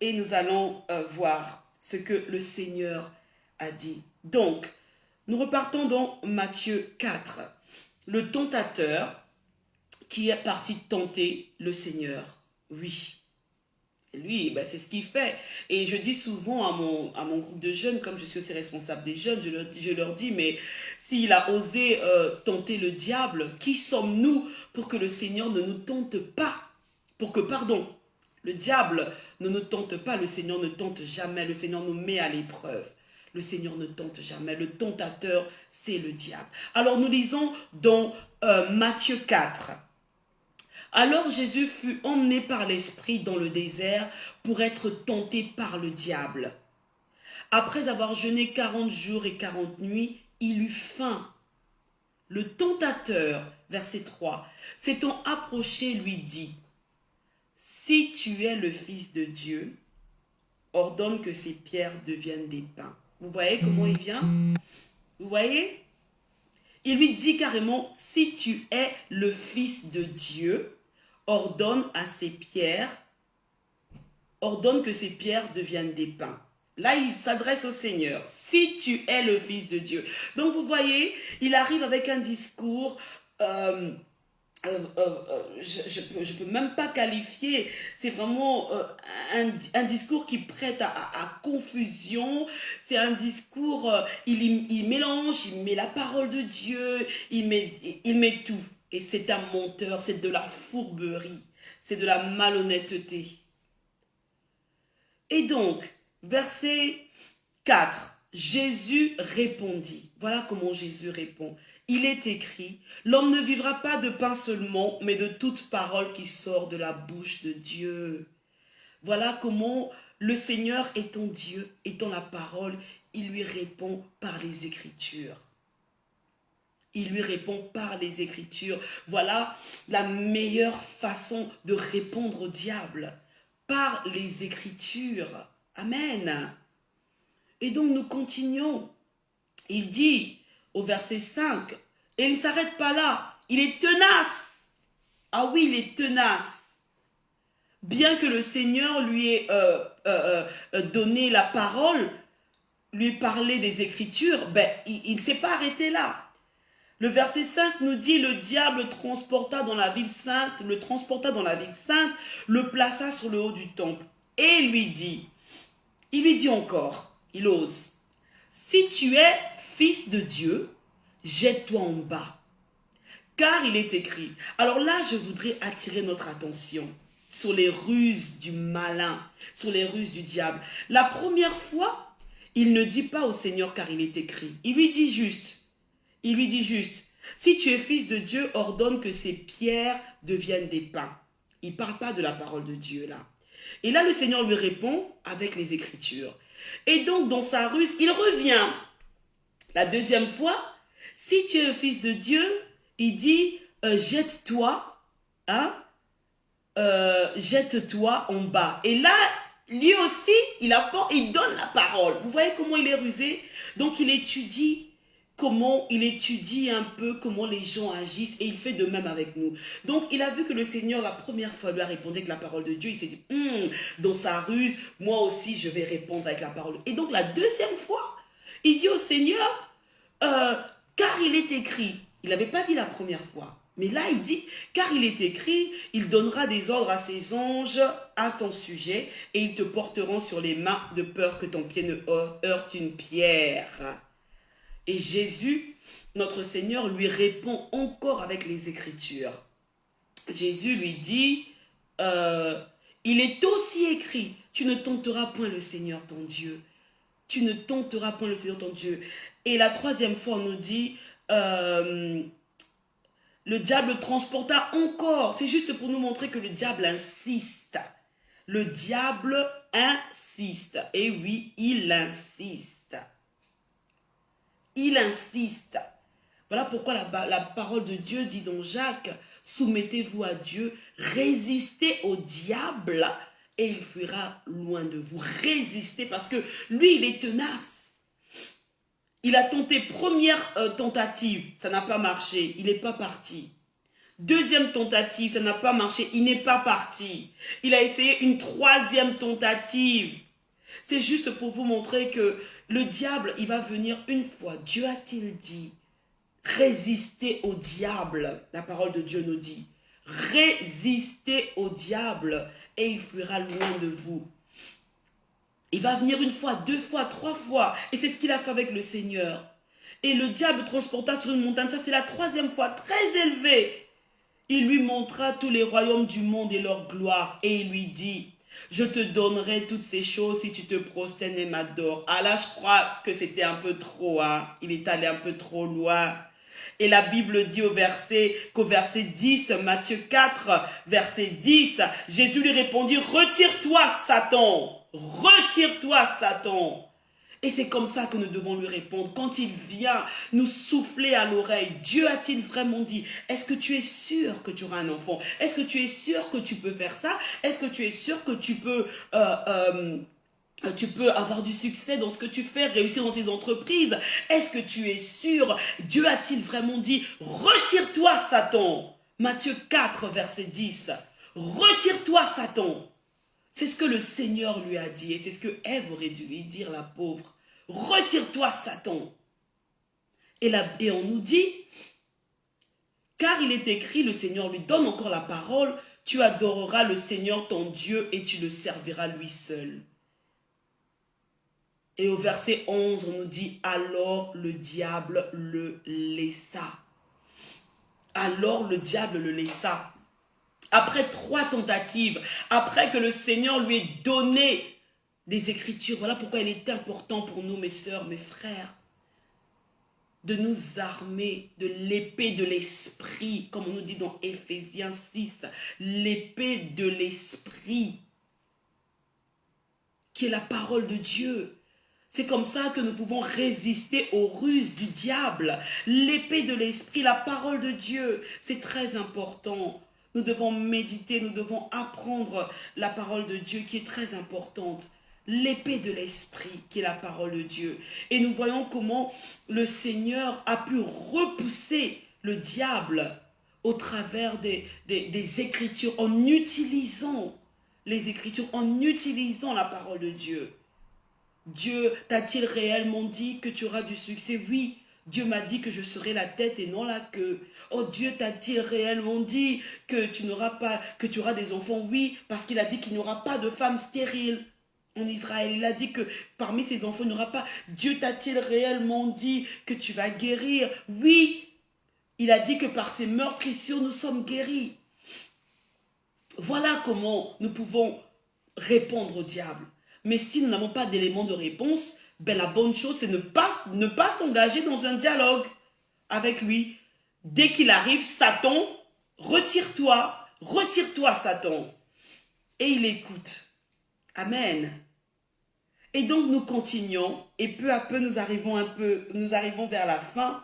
et nous allons voir ce que le Seigneur a dit. Donc, nous repartons dans Matthieu 4. Le tentateur qui est parti tenter le Seigneur. Oui. Lui, ben, c'est ce qu'il fait. Et je dis souvent à mon groupe de jeunes, comme je suis aussi responsable des jeunes, je leur dis, mais s'il a osé tenter le diable, qui sommes-nous pour que le Seigneur ne nous tente pas? Pour que, pardon, le diable ne nous tente pas, le Seigneur ne tente jamais, le Seigneur nous met à l'épreuve. Le Seigneur ne tente jamais, le tentateur, c'est le diable. Alors nous lisons dans Matthieu 4. Alors Jésus fut emmené par l'Esprit dans le désert pour être tenté par le diable. Après avoir jeûné 40 jours et 40 nuits, il eut faim. Le tentateur, verset 3, s'étant approché, lui dit, « Si tu es le Fils de Dieu, ordonne que ces pierres deviennent des pains. » Vous voyez comment il vient? Vous voyez? Il lui dit carrément, « Si tu es le Fils de Dieu, ordonne que ces pierres deviennent des pains. » Là, il s'adresse au Seigneur. Si tu es le Fils de Dieu. Donc, vous voyez, il arrive avec un discours, je peux même pas qualifier, c'est vraiment un discours qui prête à confusion. C'est un discours, il mélange, il met la parole de Dieu, il met tout. Et c'est un menteur, c'est de la fourberie, c'est de la malhonnêteté. Et donc, verset 4, Jésus répondit. Voilà comment Jésus répond. Il est écrit, l'homme ne vivra pas de pain seulement, mais de toute parole qui sort de la bouche de Dieu. Voilà comment le Seigneur étant Dieu, étant la parole, il lui répond par les Écritures. Il lui répond par les Écritures. Voilà la meilleure façon de répondre au diable. Par les Écritures. Amen. Et donc nous continuons. Il dit au verset 5, et il ne s'arrête pas là. Il est tenace. Ah oui, il est tenace. Bien que le Seigneur lui ait donné la parole, lui parler des Écritures, ben, il ne s'est pas arrêté là. Le verset 5 nous dit, le diable le transporta dans la ville sainte, le plaça sur le haut du temple. Et il lui dit encore, il ose, si tu es fils de Dieu, jette-toi en bas, car il est écrit. Alors là, je voudrais attirer notre attention sur les ruses du malin, sur les ruses du diable. La première fois, il ne dit pas au Seigneur car il est écrit. Il lui dit juste, si tu es fils de Dieu, ordonne que ces pierres deviennent des pains. Il ne parle pas de la parole de Dieu là. Et là, le Seigneur lui répond avec les Écritures. Et donc, dans sa ruse, il revient. La deuxième fois, si tu es le fils de Dieu, il dit, jette-toi en bas. Et là, lui aussi, il donne la parole. Vous voyez comment il est rusé? Donc, il étudie un peu comment les gens agissent et il fait de même avec nous. Donc, il a vu que le Seigneur, la première fois, lui a répondu avec la parole de Dieu. Il s'est dit, dans sa ruse, moi aussi, je vais répondre avec la parole. Et donc, la deuxième fois, il dit au Seigneur, car il est écrit. Il n'avait pas dit la première fois. Mais là, il dit, car il est écrit, il donnera des ordres à ses anges à ton sujet et ils te porteront sur les mains de peur que ton pied ne heurte une pierre. Et Jésus, notre Seigneur, lui répond encore avec les Écritures. Jésus lui dit, Il est aussi écrit, tu ne tenteras point le Seigneur ton Dieu. Tu ne tenteras point le Seigneur ton Dieu. Et la troisième fois, on nous dit, le diable transporta encore. C'est juste pour nous montrer que le diable insiste. Le diable insiste. Et oui, il insiste. Il insiste. Voilà pourquoi la parole de Dieu dit dans Jacques, soumettez-vous à Dieu, résistez au diable et il fuira loin de vous. Résistez parce que lui, il est tenace. Il a tenté première tentative, ça n'a pas marché, il n'est pas parti. Deuxième tentative, ça n'a pas marché, il n'est pas parti. Il a essayé une troisième tentative. C'est juste pour vous montrer que le diable, il va venir une fois. Dieu a-t-il dit, résistez au diable, la parole de Dieu nous dit. Résistez au diable et il fuira loin de vous. Il va venir une fois, deux fois, trois fois. Et c'est ce qu'il a fait avec le Seigneur. Et le diable transporta sur une montagne. Ça, c'est la troisième fois, très élevée. Il lui montra tous les royaumes du monde et leur gloire. Et il lui dit, je te donnerai toutes ces choses si tu te prosternes et m'adores. Ah là, je crois que c'était un peu trop. Hein. Il est allé un peu trop loin. Et la Bible dit qu'au verset 10, Matthieu 4, verset 10, Jésus lui répondit, retire-toi, Satan. Retire-toi, Satan. Et c'est comme ça que nous devons lui répondre. Quand il vient nous souffler à l'oreille, Dieu a-t-il vraiment dit, est-ce que tu es sûr que tu auras un enfant? Est-ce que tu es sûr que tu peux faire ça? Est-ce que tu es sûr que tu peux avoir du succès dans ce que tu fais, réussir dans tes entreprises? Est-ce que tu es sûr? Dieu a-t-il vraiment dit, retire-toi, Satan? Matthieu 4, verset 10. Retire-toi, Satan. C'est ce que le Seigneur lui a dit et c'est ce que Ève aurait dû lui dire, la pauvre. Retire-toi, Satan. Et on nous dit, car il est écrit, le Seigneur lui donne encore la parole, tu adoreras le Seigneur ton Dieu et tu le serviras lui seul. Et au verset 11, on nous dit, alors le diable le laissa. Alors le diable le laissa. Après 3 tentatives, après que le Seigneur lui ait donné des Écritures, voilà pourquoi il est important pour nous, mes sœurs, mes frères, de nous armer de l'épée de l'esprit, comme on nous dit dans Éphésiens 6, l'épée de l'esprit, qui est la parole de Dieu. C'est comme ça que nous pouvons résister aux ruses du diable. L'épée de l'esprit, la parole de Dieu, c'est très important. Nous devons méditer, nous devons apprendre la parole de Dieu qui est très importante. L'épée de l'esprit qui est la parole de Dieu. Et nous voyons comment le Seigneur a pu repousser le diable au travers des Écritures, en utilisant les Écritures, en utilisant la parole de Dieu. Dieu t'a-t-il réellement dit que tu auras du succès? Oui. Dieu m'a dit que je serai la tête et non la queue. Oh, Dieu t'a-t-il réellement dit que tu auras des enfants? Oui, parce qu'il a dit qu'il n'y aura pas de femmes stériles en Israël. Il a dit que parmi ses enfants, il n'y aura pas. Dieu t'a-t-il réellement dit que tu vas guérir? Oui, il a dit que par ses meurtrissures, nous sommes guéris. Voilà comment nous pouvons répondre au diable. Mais si nous n'avons pas d'éléments de réponse, ben la bonne chose, c'est ne pas s'engager dans un dialogue avec lui. Dès qu'il arrive, Satan, retire-toi, Satan. Et il écoute. Amen. Et donc nous continuons, et peu à peu nous arrivons vers la fin.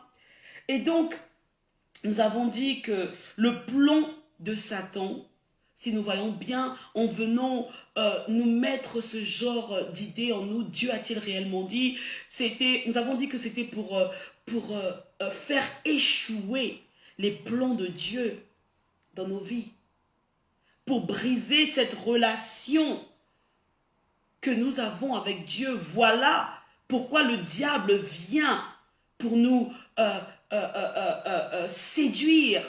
Et donc, nous avons dit que le plan de Satan, si nous voyons bien, en venant nous mettre ce genre d'idée en nous, Dieu a-t-il réellement dit? Nous avons dit que c'était pour faire échouer les plans de Dieu dans nos vies. Pour briser cette relation que nous avons avec Dieu. Voilà pourquoi le diable vient pour nous séduire.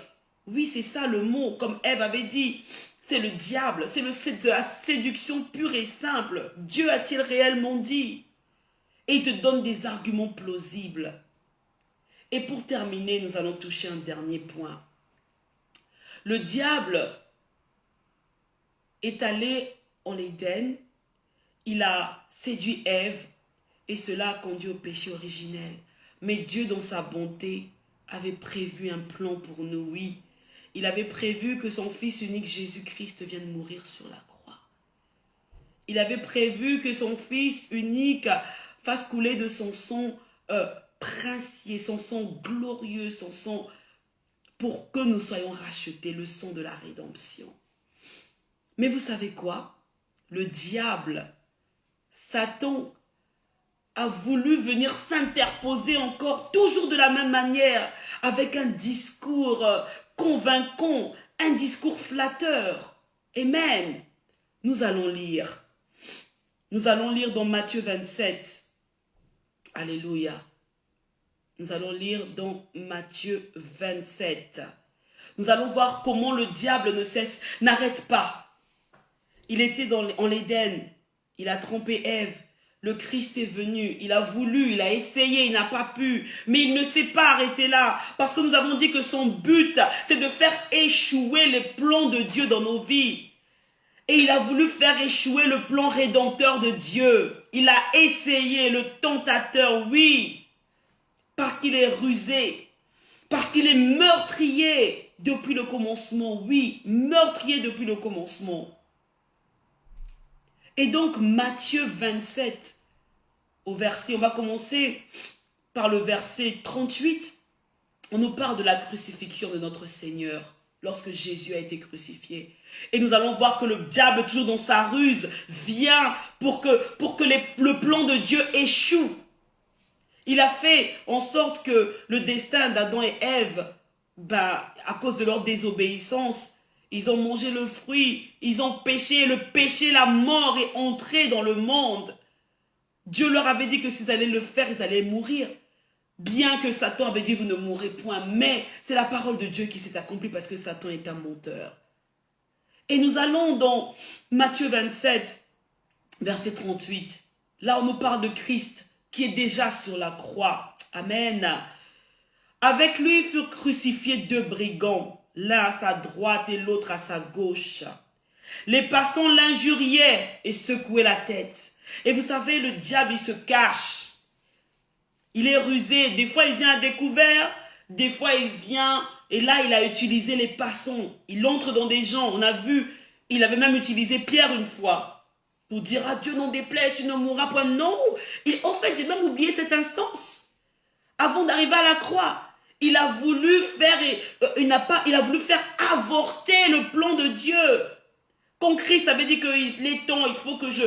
Oui, c'est ça le mot, comme Ève avait dit. C'est le diable, c'est de la séduction pure et simple. Dieu a-t-il réellement dit? Et il te donne des arguments plausibles. Et pour terminer, nous allons toucher un dernier point. Le diable est allé en Éden, il a séduit Ève et cela a conduit au péché originel. Mais Dieu, dans sa bonté, avait prévu un plan pour nous, oui. Il avait prévu que son Fils unique Jésus-Christ vienne mourir sur la croix. Il avait prévu que son Fils unique fasse couler de son sang princier, son sang glorieux, son sang pour que nous soyons rachetés, le sang de la rédemption. Mais vous savez quoi? Le diable, Satan, a voulu venir s'interposer encore, toujours de la même manière, avec un discours convaincant, un discours flatteur. Amen. Nous allons lire. Nous allons lire dans Matthieu 27. Alléluia. Nous allons lire dans Matthieu 27. Nous allons voir comment le diable ne cesse, n'arrête pas. Il était en l'Éden. Il a trompé Ève. Le Christ est venu, il a voulu, il a essayé, il n'a pas pu, mais il ne s'est pas arrêté là, parce que nous avons dit que son but, c'est de faire échouer les plans de Dieu dans nos vies. Et il a voulu faire échouer le plan rédempteur de Dieu. Il a essayé, le tentateur, oui, parce qu'il est rusé, parce qu'il est meurtrier depuis le commencement, oui, meurtrier depuis le commencement. Et donc, Matthieu 27, on va commencer par le verset 38. On nous parle de la crucifixion de notre Seigneur, lorsque Jésus a été crucifié. Et nous allons voir que le diable, toujours dans sa ruse, vient pour que le plan de Dieu échoue. Il a fait en sorte que le destin d'Adam et Ève, à cause de leur désobéissance, ils ont mangé le fruit, ils ont péché, le péché, la mort est entré dans le monde. Dieu leur avait dit que s'ils allaient le faire, ils allaient mourir. Bien que Satan avait dit, vous ne mourrez point, mais c'est la parole de Dieu qui s'est accomplie parce que Satan est un menteur. Et nous allons dans Matthieu 27, verset 38. Là, on nous parle de Christ qui est déjà sur la croix. Amen. Avec lui furent crucifiés 2 brigands, l'un à sa droite et l'autre à sa gauche. Les passants l'injuriaient et secouaient la tête. Et vous savez, le diable, il se cache. Il est rusé. Des fois, il vient à découvert. Des fois, il vient et là, il a utilisé les passants. Il entre dans des gens. On a vu, il avait même utilisé Pierre une fois pour dire, ah Dieu n'en déplaise, tu ne mourras point. Non, en fait, j'ai même oublié cette instance. Avant d'arriver à la croix, il a voulu faire, il a voulu faire avorter le plan de Dieu. Quand Christ avait dit qu'il est temps, il faut que je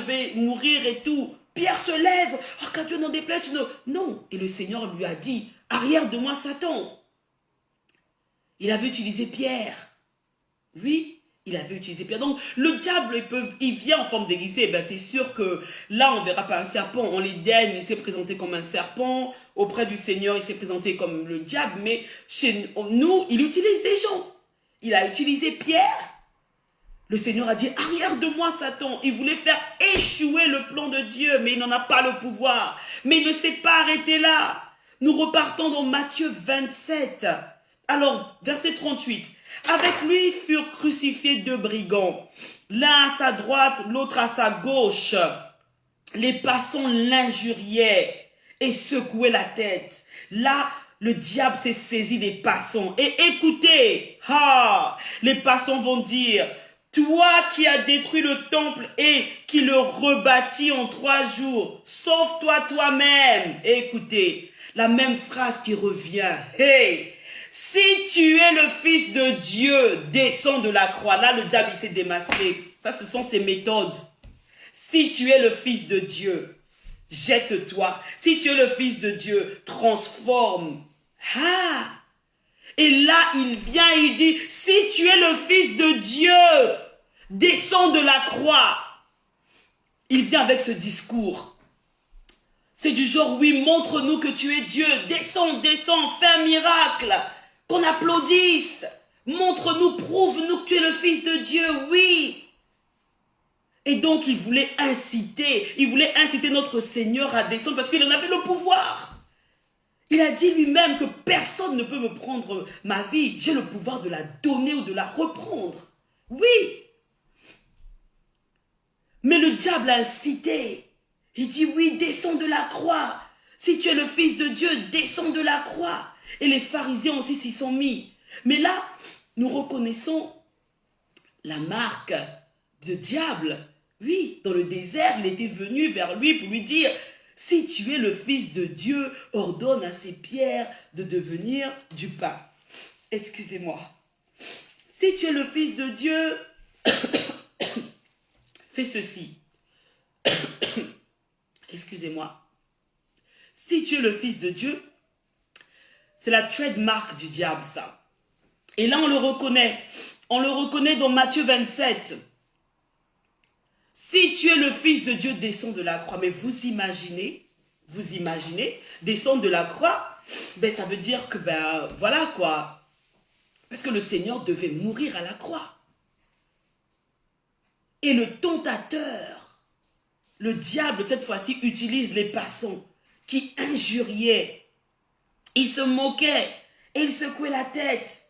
vais mourir et tout. Pierre se lève, oh qu'à Dieu n'en déplaise. Non, et le Seigneur lui a dit, arrière de moi Satan. Il avait utilisé Pierre. Oui, il avait utilisé Pierre. Donc, le diable, il vient en forme déguisée. C'est sûr que là, on ne verra pas un serpent. En l'Éden, il s'est présenté comme un serpent. Auprès du Seigneur, il s'est présenté comme le diable. Mais chez nous, il utilise des gens. Il a utilisé Pierre. Le Seigneur a dit, arrière de moi, Satan. Il voulait faire échouer le plan de Dieu, mais il n'en a pas le pouvoir. Mais il ne s'est pas arrêté là. Nous repartons dans Matthieu 27. Alors, verset 38. Avec lui furent crucifiés 2 brigands, l'un à sa droite, l'autre à sa gauche. Les passants l'injuriaient et secouaient la tête. Là, le diable s'est saisi des passants. Et écoutez, les passants vont dire, toi qui as détruit le temple et qui le rebâtis en 3 jours, sauve-toi toi-même. Écoutez, la même phrase qui revient. Hey! Si tu es le Fils de Dieu, descends de la croix. Là, le diable, il s'est démasqué. Ça, ce sont ses méthodes. Si tu es le Fils de Dieu, jette-toi. Si tu es le Fils de Dieu, transforme. Et là, il vient, il dit, si tu es le Fils de Dieu, descends de la croix. Il vient avec ce discours. C'est du genre, oui, montre-nous que tu es Dieu. Descends, fais un miracle. Qu'on applaudisse. Montre-nous, prouve-nous que tu es le Fils de Dieu, oui. Et donc, il voulait inciter notre Seigneur à descendre parce qu'il en avait le pouvoir. Il a dit lui-même que personne ne peut me prendre ma vie. J'ai le pouvoir de la donner ou de la reprendre. Oui. Mais le diable a incité. Il dit, oui, descends de la croix. Si tu es le Fils de Dieu, descends de la croix. Et les pharisiens aussi s'y sont mis. Mais là, nous reconnaissons la marque du diable. Oui, dans le désert, il était venu vers lui pour lui dire, si tu es le Fils de Dieu, ordonne à ces pierres de devenir du pain. Excusez-moi. Si tu es le Fils de Dieu, fais ceci. Excusez-moi. Si tu es le Fils de Dieu, c'est la trademark du diable, ça. Et là, on le reconnaît. On le reconnaît dans Matthieu 27. Si tu es le Fils de Dieu, descends de la croix. Mais vous imaginez, descendre de la croix, ben ça veut dire que, ben voilà quoi. Parce que le Seigneur devait mourir à la croix. Et le tentateur, le diable, cette fois-ci, utilise les passants qui injuriaient. Il se moquait et il secouait la tête.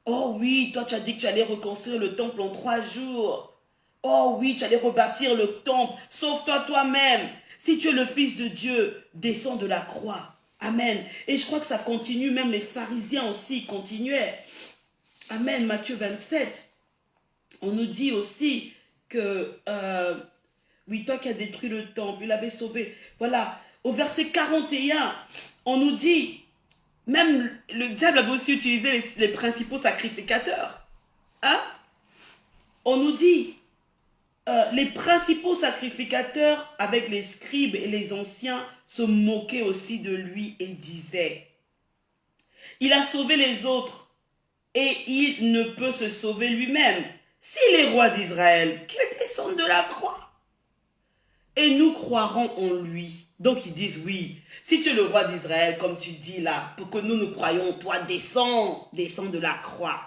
Oh oui, toi tu as dit que tu allais reconstruire le temple en 3 jours. Oh oui, tu allais rebâtir le temple. Sauve-toi toi-même. Si tu es le Fils de Dieu, descends de la croix. Amen. Et je crois que ça continue, même les pharisiens aussi continuaient. Amen. Matthieu 27. On nous dit aussi que, oui, toi qui as détruit le temple, il avait sauvé. Voilà, au verset 41, on nous dit, même le diable avait aussi utilisé les principaux sacrificateurs. Hein? On nous dit, les principaux sacrificateurs avec les scribes et les anciens se moquaient aussi de lui et disaient, il a sauvé les autres et il ne peut se sauver lui-même. S'il est roi d'Israël, qu'il descende de la croix. Et nous croirons en lui. Donc ils disent oui, si tu es le roi d'Israël, comme tu dis là, pour que nous croyons en toi, descends de la croix.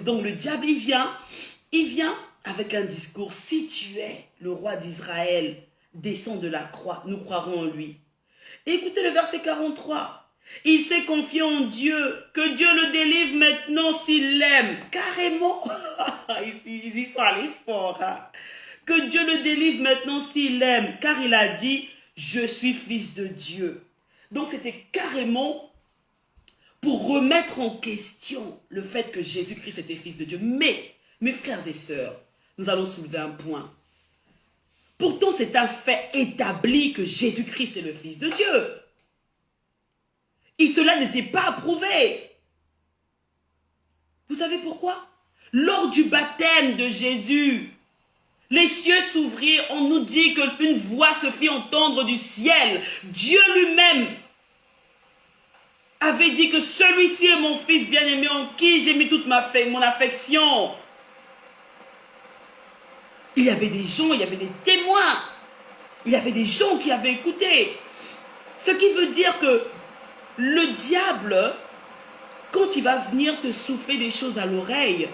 Donc le diable, il vient avec un discours, si tu es le roi d'Israël, descends de la croix, nous croirons en lui. Et écoutez le verset 43. Il s'est confié en Dieu, que Dieu le délivre maintenant s'il l'aime. Carrément, ils y sont allés fort. Hein? Que Dieu le délivre maintenant s'il l'aime, car il a dit, je suis fils de Dieu. Donc c'était carrément pour remettre en question le fait que Jésus-Christ était fils de Dieu. Mais, mes frères et sœurs, nous allons soulever un point. Pourtant, c'est un fait établi que Jésus-Christ est le fils de Dieu. Et cela n'était pas approuvé. Vous savez pourquoi? Lors du baptême de Jésus, les cieux s'ouvrirent, on nous dit qu'une voix se fit entendre du ciel. Dieu lui-même avait dit que celui-ci est mon fils bien-aimé en qui j'ai mis toute mon affection. Il y avait des gens, il y avait des témoins. Il y avait des gens qui avaient écouté. Ce qui veut dire que le diable, quand il va venir te souffler des choses à l'oreille,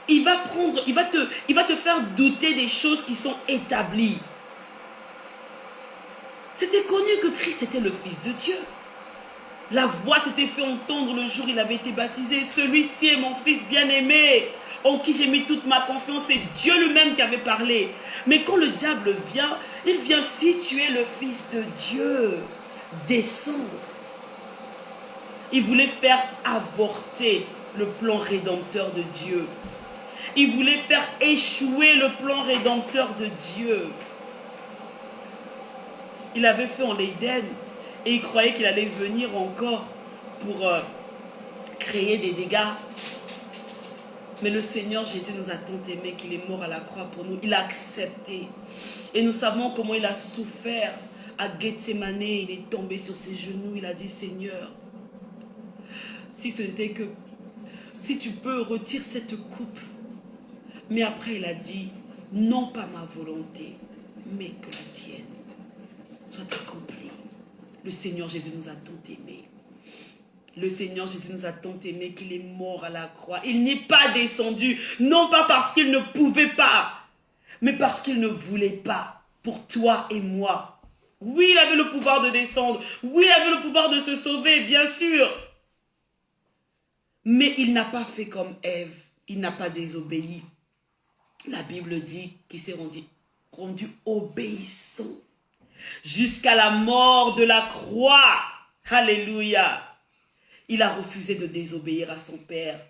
il va te faire douter des choses qui sont établies. C'était connu que Christ était le Fils de Dieu. La voix s'était fait entendre le jour où il avait été baptisé. Celui-ci est mon Fils bien-aimé, en qui j'ai mis toute ma confiance. C'est Dieu lui-même qui avait parlé. Mais quand le diable vient, il vient, si tu es le Fils de Dieu, descends. Il voulait faire avorter le plan rédempteur de Dieu. Il voulait faire échouer le plan rédempteur de Dieu. Il avait fait en l'Éden et il croyait qu'il allait venir encore pour créer des dégâts. Mais le Seigneur Jésus nous a tant aimés qu'il est mort à la croix pour nous. Il a accepté. Et nous savons comment il a souffert à Gethsémane. Il est tombé sur ses genoux. Il a dit, Seigneur, si ce n'était que, si tu peux, retire cette coupe. Mais après, il a dit, non pas ma volonté, mais que la tienne soit accomplie. Le Seigneur Jésus nous a tant aimés. Le Seigneur Jésus nous a tant aimés qu'il est mort à la croix. Il n'est pas descendu, non pas parce qu'il ne pouvait pas, mais parce qu'il ne voulait pas, pour toi et moi. Oui, il avait le pouvoir de descendre. Oui, il avait le pouvoir de se sauver, bien sûr. Mais il n'a pas fait comme Ève. Il n'a pas désobéi. la Bible dit qu'il s'est rendu obéissant jusqu'à la mort de la croix. Alléluia. Il a refusé de désobéir à son Père.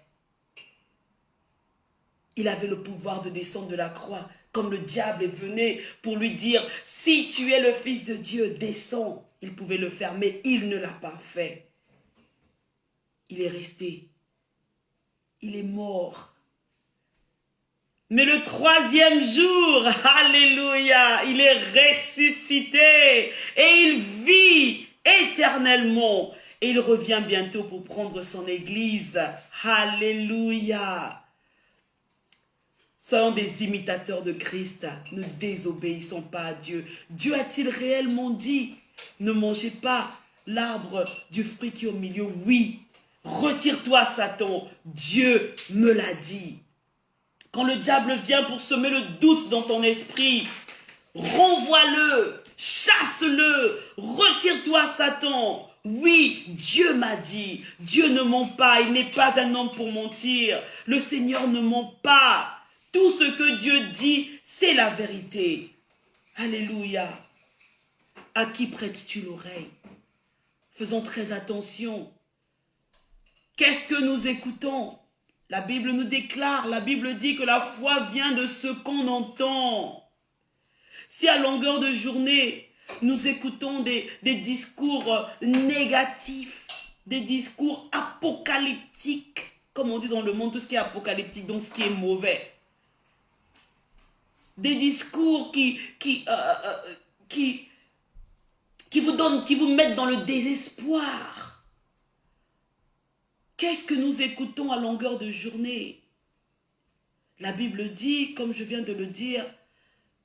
Il avait le pouvoir de descendre de la croix, comme le diable venait pour lui dire, si tu es le Fils de Dieu, descends. Il pouvait le faire, mais il ne l'a pas fait. Il est resté. Il est mort. Mais le troisième jour, alléluia, il est ressuscité et il vit éternellement. Et il revient bientôt pour prendre son église. Alléluia. Soyons des imitateurs de Christ. Ne désobéissons pas à Dieu. Dieu a-t-il réellement dit, ne mangez pas l'arbre du fruit qui est au milieu? Oui. Retire-toi, Satan. Dieu me l'a dit. Quand le diable vient pour semer le doute dans ton esprit, renvoie-le, chasse-le, retire-toi, Satan. Oui, Dieu m'a dit, Dieu ne ment pas, il n'est pas un homme pour mentir. Le Seigneur ne ment pas. Tout ce que Dieu dit, c'est la vérité. Alléluia. À qui prêtes-tu l'oreille? Faisons très attention. Qu'est-ce que nous écoutons? La Bible nous déclare, la Bible dit que la foi vient de ce qu'on entend. Si à longueur de journée, nous écoutons des discours négatifs, des discours apocalyptiques, comme on dit dans le monde, tout ce qui est apocalyptique, donc ce qui est mauvais. Des discours qui vous mettent dans le désespoir. Qu'est-ce que nous écoutons à longueur de journée? La Bible dit, comme je viens de le dire,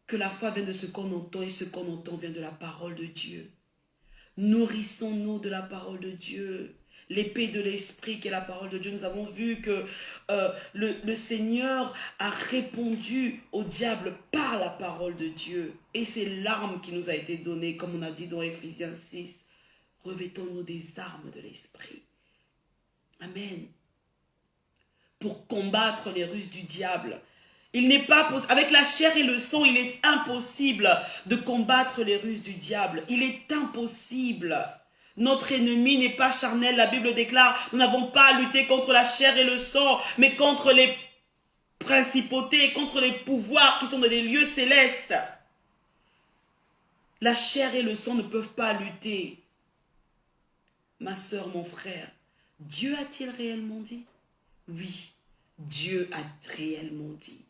que la foi vient de ce qu'on entend et ce qu'on entend vient de la parole de Dieu. Nourrissons-nous de la parole de Dieu. L'épée de l'esprit qui est la parole de Dieu. Nous avons vu que le Seigneur a répondu au diable par la parole de Dieu. Et c'est l'arme qui nous a été donnée, comme on a dit dans Ephésiens 6. Revêtons-nous des armes de l'esprit. Amen. Pour combattre les ruses du diable. Il n'est pas possible. Avec la chair et le sang, il est impossible de combattre les ruses du diable. Il est impossible. Notre ennemi n'est pas charnel. La Bible déclare, nous n'avons pas à lutter contre la chair et le sang, mais contre les principautés, contre les pouvoirs qui sont dans les lieux célestes. La chair et le sang ne peuvent pas lutter. Ma soeur, mon frère, Dieu a-t-il réellement dit? Oui, Dieu a réellement dit.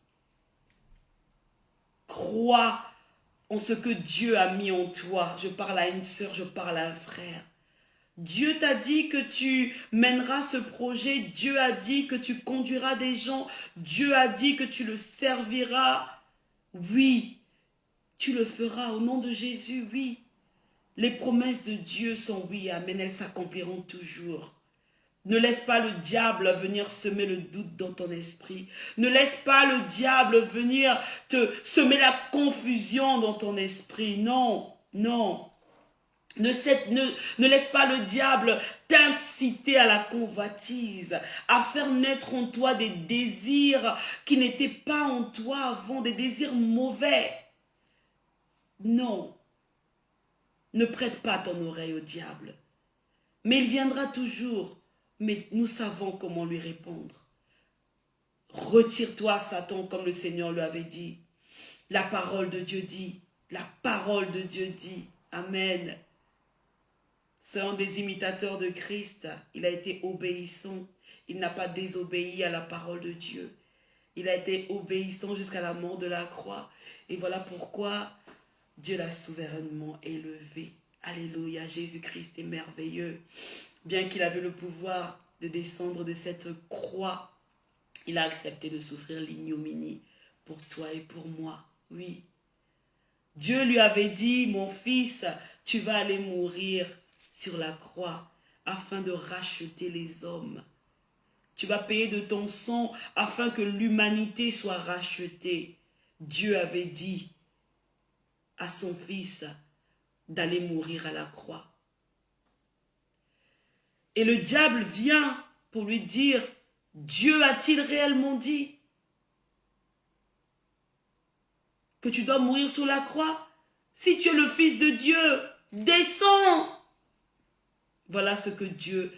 Crois en ce que Dieu a mis en toi. Je parle à une sœur, je parle à un frère. Dieu t'a dit que tu mèneras ce projet. Dieu a dit que tu conduiras des gens. Dieu a dit que tu le serviras. Oui, tu le feras au nom de Jésus, oui. Les promesses de Dieu sont oui, amen, elles s'accompliront toujours. Ne laisse pas le diable venir semer le doute dans ton esprit. Ne laisse pas le diable venir te semer la confusion dans ton esprit. Non, non. Ne laisse pas le diable t'inciter à la convoitise, à faire naître en toi des désirs qui n'étaient pas en toi avant, des désirs mauvais. Non. Ne prête pas ton oreille au diable. Mais il viendra toujours. Mais nous savons comment lui répondre. Retire-toi, Satan, comme le Seigneur lui avait dit. La parole de Dieu dit. La parole de Dieu dit. Amen. Soyons des imitateurs de Christ. Il a été obéissant. Il n'a pas désobéi à la parole de Dieu. Il a été obéissant jusqu'à la mort de la croix. Et voilà pourquoi Dieu l'a souverainement élevé. Alléluia, Jésus-Christ est merveilleux. Bien qu'il avait le pouvoir de descendre de cette croix, il a accepté de souffrir l'ignominie pour toi et pour moi. Oui. Dieu lui avait dit, mon fils, tu vas aller mourir sur la croix afin de racheter les hommes. Tu vas payer de ton sang afin que l'humanité soit rachetée. Dieu avait dit à son fils d'aller mourir à la croix. Et le diable vient pour lui dire, Dieu a-t-il réellement dit? que tu dois mourir sur la croix? Si tu es le Fils de Dieu, descends. Voilà ce que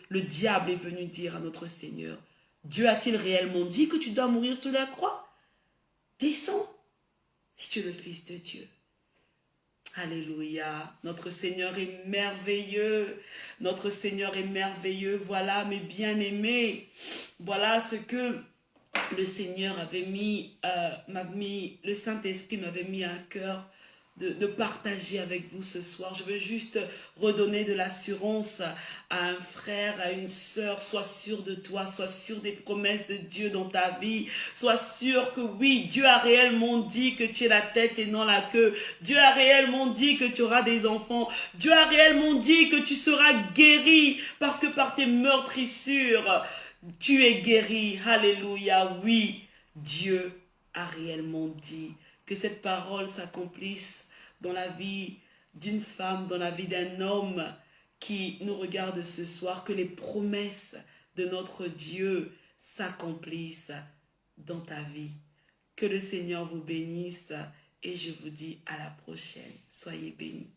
le diable est venu dire à notre Seigneur. Dieu a-t-il réellement dit que tu dois mourir sur la croix? Descends, si tu es le Fils de Dieu. Alléluia. Notre Seigneur est merveilleux. Notre Seigneur est merveilleux. Voilà, mes bien-aimés. Voilà ce que le Seigneur avait le Saint-Esprit m'avait mis à cœur de partager avec vous ce soir. Je veux juste redonner de l'assurance à un frère, à une sœur. Sois sûr de toi, sois sûr des promesses de Dieu dans ta vie. Sois sûr que oui, Dieu a réellement dit que tu es la tête et non la queue. Dieu a réellement dit que tu auras des enfants. Dieu a réellement dit que tu seras guéri parce que par tes meurtrissures, tu es guéri. Alléluia. Oui, Dieu a réellement dit que cette parole s'accomplisse dans la vie d'une femme, dans la vie d'un homme qui nous regarde ce soir, que les promesses de notre Dieu s'accomplissent dans ta vie. Que le Seigneur vous bénisse et je vous dis à la prochaine. Soyez bénis.